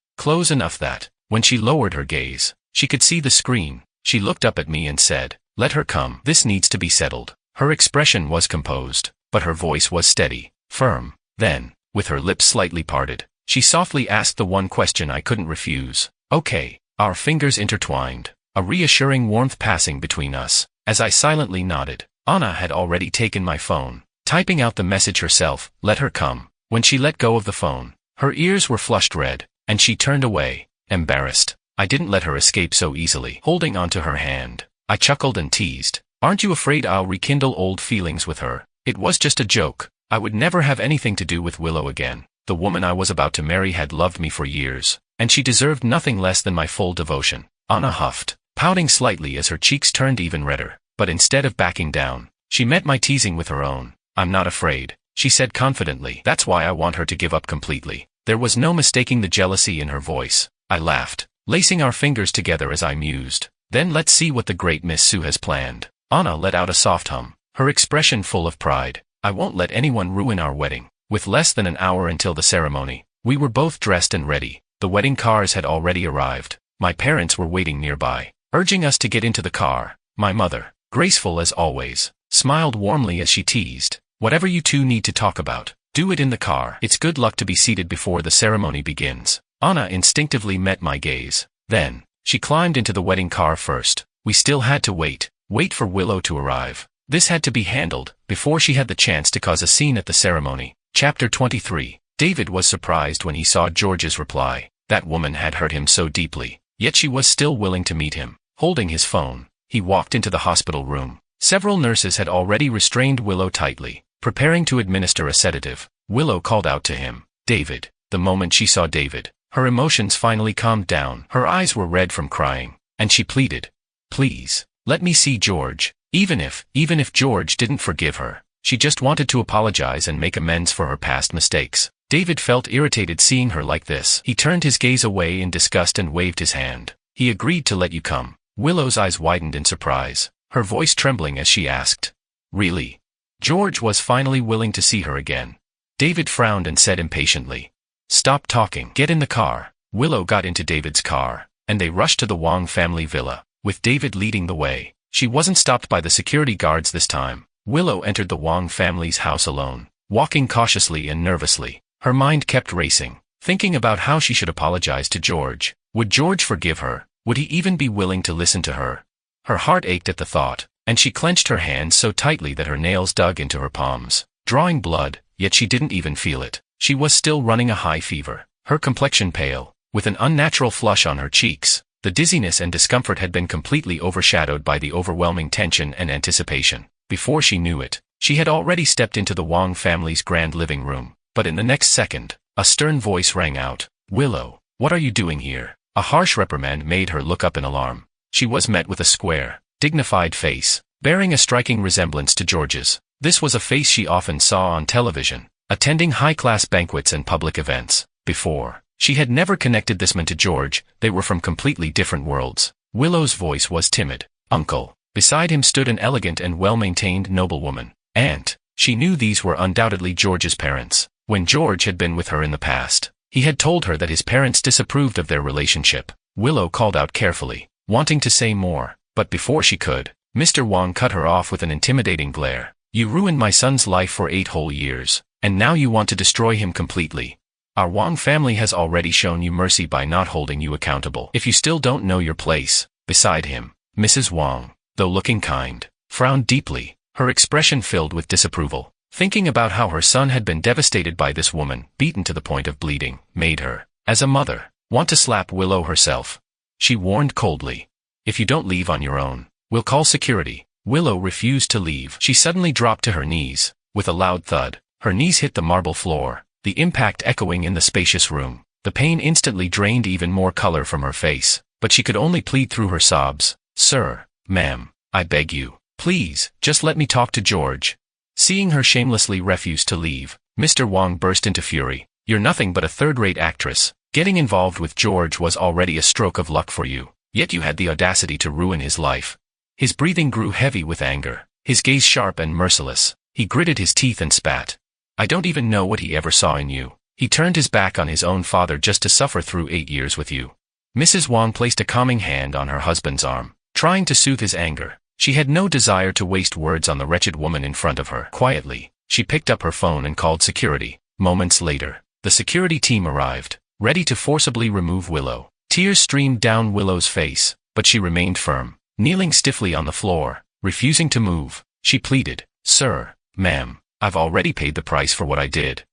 enough that, when she lowered her gaze, she could see the screen. She looked up at me and said, "Let her come. This needs to be settled." Her expression was composed, but her voice was steady, firm. Then, with her lips slightly parted, she softly asked the one question I couldn't refuse. "Okay." Our fingers intertwined, a reassuring warmth passing between us. As I silently nodded, Anna had already taken my phone, typing out the message herself, "Let her come." When she let go of the phone, her ears were flushed red, and she turned away, embarrassed. I didn't let her escape so easily. Holding onto her hand, I chuckled and teased, "Aren't you afraid I'll rekindle old feelings with her? It was just a joke. I would never have anything to do with Willow again. The woman I was about to marry had loved me for years, and she deserved nothing less than my full devotion." Anna huffed, pouting slightly as her cheeks turned even redder, but instead of backing down, she met my teasing with her own. "I'm not afraid," she said confidently. "That's why I want her to give up completely." There was no mistaking the jealousy in her voice. I laughed, lacing our fingers together as I mused. "Then let's see what the great Miss Sue has planned." Anna let out a soft hum, her expression full of pride. "I won't let anyone ruin our wedding." With less than an hour until the ceremony, we were both dressed and ready. The wedding cars had already arrived. My parents were waiting nearby, urging us to get into the car. My mother, graceful as always, smiled warmly as she teased, "Whatever you two need to talk about, do it in the car. It's good luck to be seated before the ceremony begins." Anna instinctively met my gaze. Then, she climbed into the wedding car first. We still had to wait for Willow to arrive. This had to be handled before she had the chance to cause a scene at the ceremony. Chapter 23. David was surprised when he saw George's reply. That woman had hurt him so deeply, yet she was still willing to meet him. Holding his phone, he walked into the hospital room. Several nurses had already restrained Willow tightly, preparing to administer a sedative. Willow called out to him, "David." The moment she saw David, her emotions finally calmed down. Her eyes were red from crying, and she pleaded, "Please, let me see George." Even if George didn't forgive her, she just wanted to apologize and make amends for her past mistakes. David felt irritated seeing her like this. He turned his gaze away in disgust and waved his hand. "He agreed to let you come." Willow's eyes widened in surprise, her voice trembling as she asked, "Really?" George was finally willing to see her again. David frowned and said impatiently, "Stop talking. Get in the car." Willow got into David's car, and they rushed to the Wong family villa, with David leading the way. She wasn't stopped by the security guards this time. Willow entered the Wong family's house alone, walking cautiously and nervously. Her mind kept racing, thinking about how she should apologize to George. Would George forgive her? Would he even be willing to listen to her? Her heart ached at the thought, and she clenched her hands so tightly that her nails dug into her palms, drawing blood, yet she didn't even feel it. She was still running a high fever, her complexion pale, with an unnatural flush on her cheeks. The dizziness and discomfort had been completely overshadowed by the overwhelming tension and anticipation. Before she knew it, she had already stepped into the Wong family's grand living room. But in the next second, a stern voice rang out, "Willow, what are you doing here?" A harsh reprimand made her look up in alarm. She was met with a square, dignified face, bearing a striking resemblance to George's. This was a face she often saw on television, attending high-class banquets and public events. Before, she had never connected this man to George. They were from completely different worlds. Willow's voice was timid. "Uncle." Beside him stood an elegant and well-maintained noblewoman. "Aunt." She knew these were undoubtedly George's parents. When George had been with her in the past, he had told her that his parents disapproved of their relationship. Willow called out carefully, wanting to say more, but before she could, Mr. Wong cut her off with an intimidating glare. "You ruined my son's life for 8 whole years, and now you want to destroy him completely. Our Wong family has already shown you mercy by not holding you accountable. If you still don't know your place." Beside him, Mrs. Wong, though looking kind, frowned deeply, her expression filled with disapproval. Thinking about how her son had been devastated by this woman, beaten to the point of bleeding, made her, as a mother, want to slap Willow herself. She warned coldly, "If you don't leave on your own, we'll call security." Willow refused to leave. She suddenly dropped to her knees. With a loud thud, her knees hit the marble floor, the impact echoing in the spacious room. The pain instantly drained even more color from her face, but she could only plead through her sobs, "Sir, ma'am, I beg you, please, just let me talk to George." Seeing her shamelessly refuse to leave, Mr. Wong burst into fury. "You're nothing but a third-rate actress. Getting involved with George was already a stroke of luck for you, yet you had the audacity to ruin his life." His breathing grew heavy with anger, his gaze sharp and merciless. He gritted his teeth and spat. "I don't even know what he ever saw in you," He turned his back on his own father just to suffer through 8 years with you. Mrs. Wang placed a calming hand on her husband's arm, trying to soothe his anger. She had no desire to waste words on the wretched woman in front of her. Quietly, she picked up her phone and called security. Moments later, the security team arrived, ready to forcibly remove Willow. Tears streamed down Willow's face, but she remained firm, kneeling stiffly on the floor, refusing to move. She pleaded, "Sir, ma'am, I've already paid the price for what I did.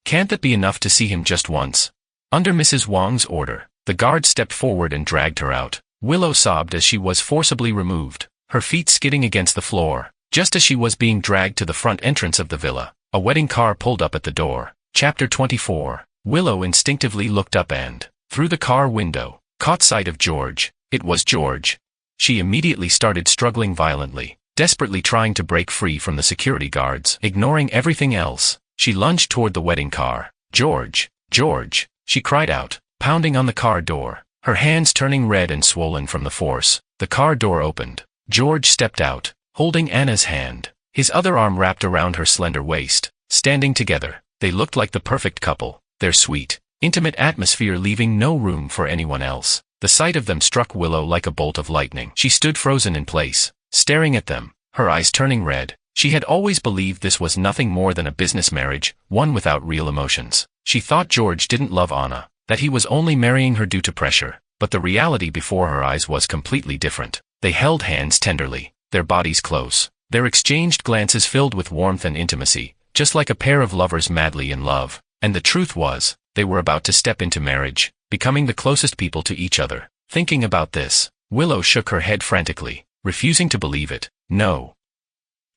Can't that be enough to see him just once?" Under Mrs. Wang's order, the guard stepped forward and dragged her out. Willow sobbed as she was forcibly removed, her feet skidding against the floor. Just as she was being dragged to the front entrance of the villa, a wedding car pulled up at the door. Chapter 24. Willow instinctively looked up and, through the car window, caught sight of George. It was George. She immediately started struggling violently, desperately trying to break free from the security guards. Ignoring everything else, she lunged toward the wedding car. "George! George!" she cried out, pounding on the car door, her hands turning red and swollen from the force. The car door opened. George stepped out, holding Anna's hand, his other arm wrapped around her slender waist. Standing together, they looked like the perfect couple, their sweet, intimate atmosphere leaving no room for anyone else. The sight of them struck Willow like a bolt of lightning. She stood frozen in place, staring at them, her eyes turning red. She had always believed this was nothing more than a business marriage, one without real emotions. She thought George didn't love Anna, that he was only marrying her due to pressure, but the reality before her eyes was completely different. They held hands tenderly, their bodies close, their exchanged glances filled with warmth and intimacy, just like a pair of lovers madly in love. And the truth was, they were about to step into marriage, becoming the closest people to each other. Thinking about this, Willow shook her head frantically, refusing to believe it. No.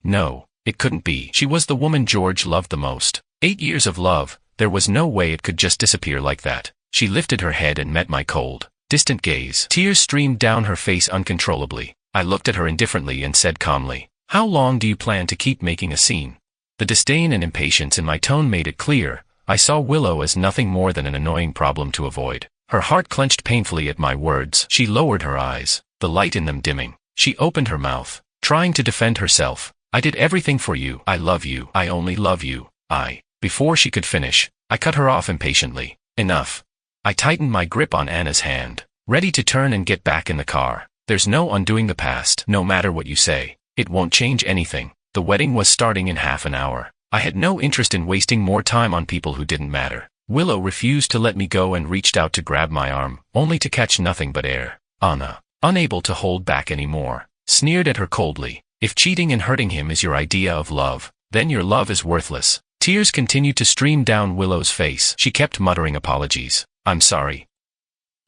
No, it couldn't be. She was the woman George loved the most. 8 years of love, there was no way it could just disappear like that. She lifted her head and met my cold, distant gaze. Tears streamed down her face uncontrollably. I looked at her indifferently and said calmly, "How long do you plan to keep making a scene?" The disdain and impatience in my tone made it clear. I saw Willow as nothing more than an annoying problem to avoid. Her heart clenched painfully at my words. She lowered her eyes, the light in them dimming. She opened her mouth, trying to defend herself. "I did everything for you. I love you. I only love you. Before she could finish, I cut her off impatiently. "Enough." I tightened my grip on Anna's hand, ready to turn and get back in the car. "There's no undoing the past. No matter what you say, it won't change anything." The wedding was starting in half an hour. I had no interest in wasting more time on people who didn't matter. Willow refused to let me go and reached out to grab my arm, only to catch nothing but air. Anna, unable to hold back anymore, sneered at her coldly. "If cheating and hurting him is your idea of love, then your love is worthless." Tears continued to stream down Willow's face. She kept muttering apologies. I'm sorry."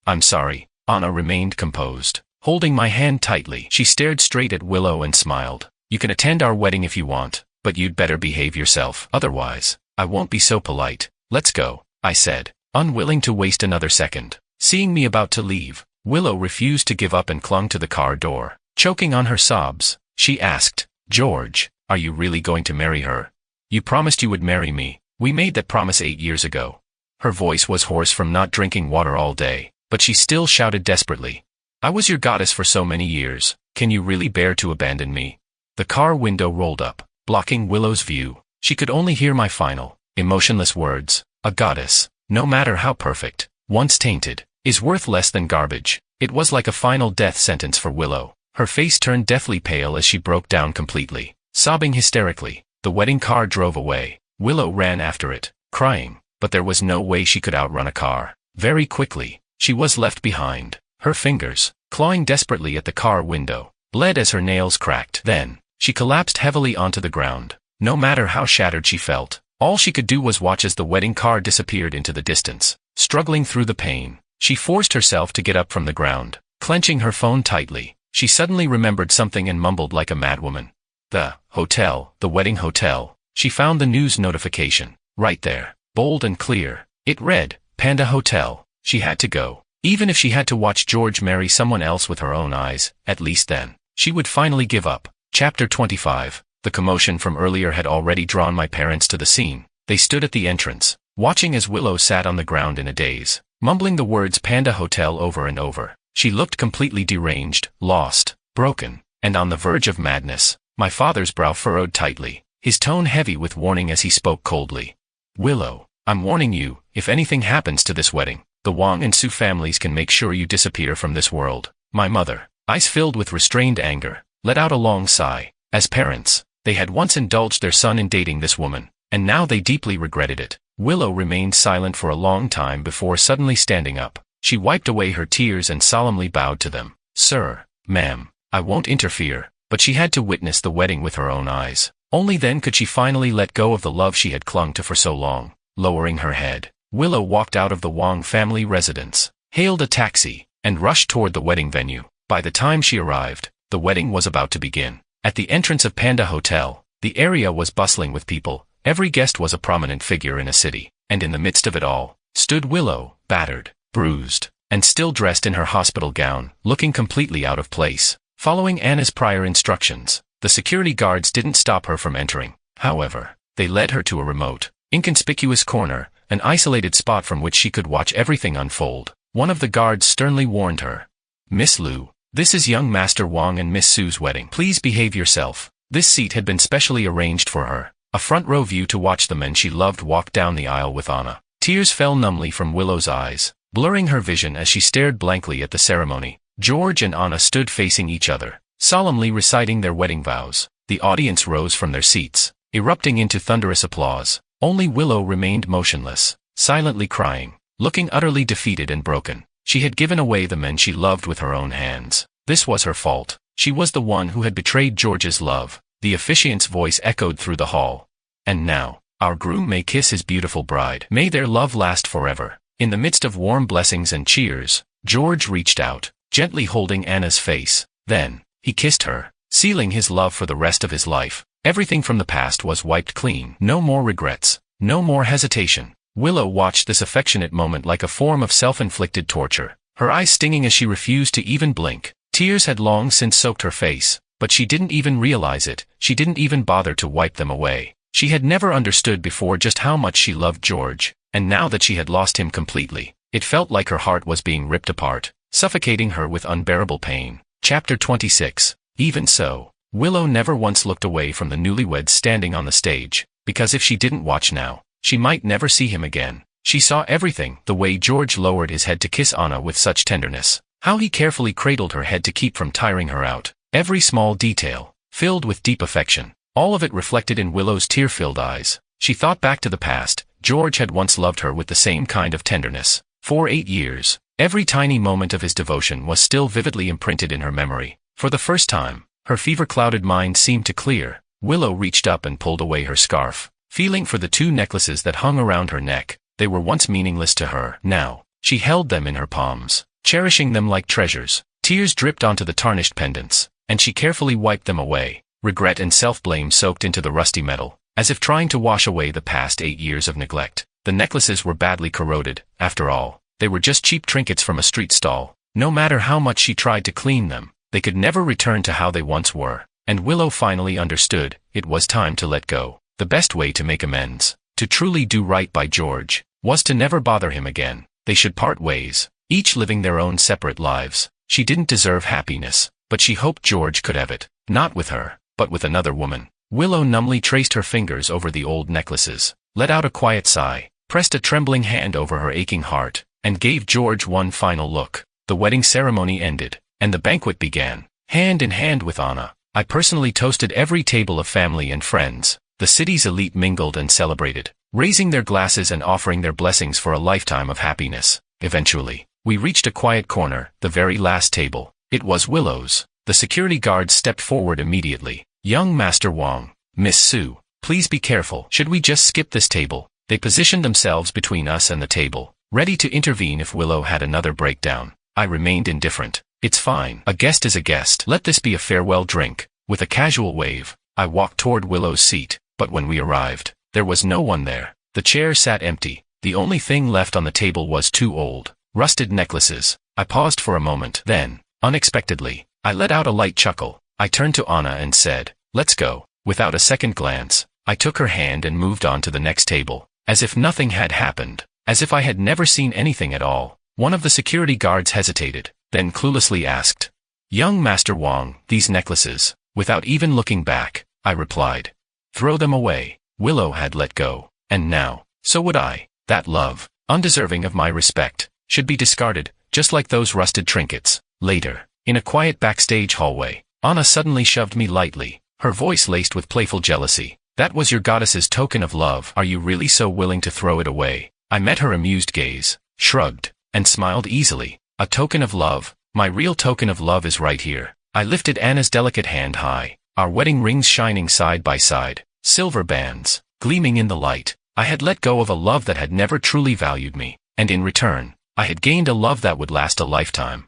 Anna remained composed, holding my hand tightly. She stared straight at Willow and smiled. "You can attend our wedding if you want, but you'd better behave yourself. Otherwise, I won't be so polite. Let's go," I said, unwilling to waste another second. Seeing me about to leave, Willow refused to give up and clung to the car door. Choking on her sobs, she asked, "George, are you really going to marry her? You promised you would marry me. We made that promise 8 years ago." Her voice was hoarse from not drinking water all day, but she still shouted desperately, "I was your goddess for so many years. Can you really bear to abandon me?" The car window rolled up, blocking Willow's view. She could only hear my final, emotionless words. "A goddess, no matter how perfect, once tainted, is worth less than garbage." It was like a final death sentence for Willow. Her face turned deathly pale as she broke down completely, sobbing hysterically. The wedding car drove away. Willow ran after it, crying, but there was no way she could outrun a car. Very quickly, she was left behind. Her fingers, clawing desperately at the car window, bled as her nails cracked. Then, she collapsed heavily onto the ground. No matter how shattered she felt, all she could do was watch as the wedding car disappeared into the distance. Struggling through the pain, she forced herself to get up from the ground. Clenching her phone tightly, she suddenly remembered something and mumbled like a madwoman. The wedding hotel. She found the news notification, right there, bold and clear. It read, Panda Hotel. She had to go. Even if she had to watch George marry someone else with her own eyes, at least then, she would finally give up. Chapter 25. The commotion from earlier had already drawn my parents to the scene. They stood at the entrance, watching as Willow sat on the ground in a daze, mumbling the words Panda Hotel over and over. She looked completely deranged, lost, broken, and on the verge of madness. My father's brow furrowed tightly, his tone heavy with warning as he spoke coldly. "Willow, I'm warning you, if anything happens to this wedding, the Wang and Su families can make sure you disappear from this world. My mother, eyes filled with restrained anger, let out a long sigh. As parents, they had once indulged their son in dating this woman, and now they deeply regretted it. Willow remained silent for a long time before suddenly standing up. She wiped away her tears and solemnly bowed to them. Sir, ma'am, I won't interfere. But she had to witness the wedding with her own eyes. Only then could she finally let go of the love she had clung to for so long. Lowering her head, Willow walked out of the Wang family residence, hailed a taxi, and rushed toward the wedding venue. By the time she arrived, the wedding was about to begin. At the entrance of Panda Hotel, the area was bustling with people. Every guest was a prominent figure in a city, and in the midst of it all, stood Willow, battered, bruised, and still dressed in her hospital gown, looking completely out of place. Following Anna's prior instructions, the security guards didn't stop her from entering. However, they led her to a remote, inconspicuous corner, an isolated spot from which she could watch everything unfold. One of the guards sternly warned her. Miss Liu, this is young Master Wang and Miss Su's wedding. Please behave yourself. This seat had been specially arranged for her, a front row view to watch the men she loved walk down the aisle with Anna. Tears fell numbly from Willow's eyes, blurring her vision as she stared blankly at the ceremony. George and Anna stood facing each other, solemnly reciting their wedding vows. The audience rose from their seats, erupting into thunderous applause. Only Willow remained motionless, silently crying, looking utterly defeated and broken. She had given away the men she loved with her own hands. This was her fault. She was the one who had betrayed George's love. The officiant's voice echoed through the hall. And now, our groom may kiss his beautiful bride. May their love last forever. In the midst of warm blessings and cheers, George reached out, gently holding Anna's face. Then, he kissed her, sealing his love for the rest of his life. Everything from the past was wiped clean. No more regrets. No more hesitation. Willow watched this affectionate moment like a form of self-inflicted torture, her eyes stinging as she refused to even blink. Tears had long since soaked her face, but she didn't even realize it. She didn't even bother to wipe them away. She had never understood before just how much she loved George, and now that she had lost him completely, it felt like her heart was being ripped apart, suffocating her with unbearable pain. Chapter 26. Even so, Willow never once looked away from the newlyweds standing on the stage, because if she didn't watch now, she might never see him again. She saw everything, the way George lowered his head to kiss Anna with such tenderness, how he carefully cradled her head to keep from tiring her out, every small detail, filled with deep affection, all of it reflected in Willow's tear-filled eyes. She thought back to the past. George had once loved her with the same kind of tenderness. For 8 years, every tiny moment of his devotion was still vividly imprinted in her memory. For the first time, her fever-clouded mind seemed to clear. Willow reached up and pulled away her scarf, feeling for the 2 necklaces that hung around her neck. They were once meaningless to her. Now, she held them in her palms, cherishing them like treasures. Tears dripped onto the tarnished pendants, and she carefully wiped them away. Regret and self-blame soaked into the rusty metal, as if trying to wash away the past 8 years of neglect. The necklaces were badly corroded. After all, they were just cheap trinkets from a street stall. No matter how much she tried to clean them, they could never return to how they once were. And Willow finally understood. It was time to let go. The best way to make amends, to truly do right by George, was to never bother him again. They should part ways, each living their own separate lives. She didn't deserve happiness, but she hoped George could have it. Not with her, but with another woman. Willow numbly traced her fingers over the old necklaces, let out a quiet sigh, pressed a trembling hand over her aching heart, and gave George one final look. The wedding ceremony ended, and the banquet began. Hand in hand with Anna, I personally toasted every table of family and friends. The city's elite mingled and celebrated, raising their glasses and offering their blessings for a lifetime of happiness. Eventually, we reached a quiet corner, the very last table. It was Willow's. The security guards stepped forward immediately. Young Master Wang, Miss Su, please be careful. Should we just skip this table? They positioned themselves between us and the table, ready to intervene if Willow had another breakdown. I remained indifferent. It's fine. A guest is a guest. Let this be a farewell drink. With a casual wave, I walked toward Willow's seat, but when we arrived, there was no one there. The chair sat empty. The only thing left on the table was 2 old, rusted necklaces. I paused for a moment. Then, unexpectedly, I let out a light chuckle. I turned to Anna and said, "Let's go." Without a second glance, I took her hand and moved on to the next table, as if nothing had happened, as if I had never seen anything at all. One of the security guards hesitated, then cluelessly asked, "Young Master Wang, these necklaces?" Without even looking back, I replied, "Throw them away." Willow had let go, and now, so would I. That love, undeserving of my respect, should be discarded, just like those rusted trinkets. Later, in a quiet backstage hallway, Anna suddenly shoved me lightly, her voice laced with playful jealousy. That was your goddess's token of love. Are you really so willing to throw it away? I met her amused gaze, shrugged, and smiled easily. A token of love? My real token of love is right here. I lifted Anna's delicate hand high, our wedding rings shining side by side, silver bands, gleaming in the light. I had let go of a love that had never truly valued me, and in return, I had gained a love that would last a lifetime.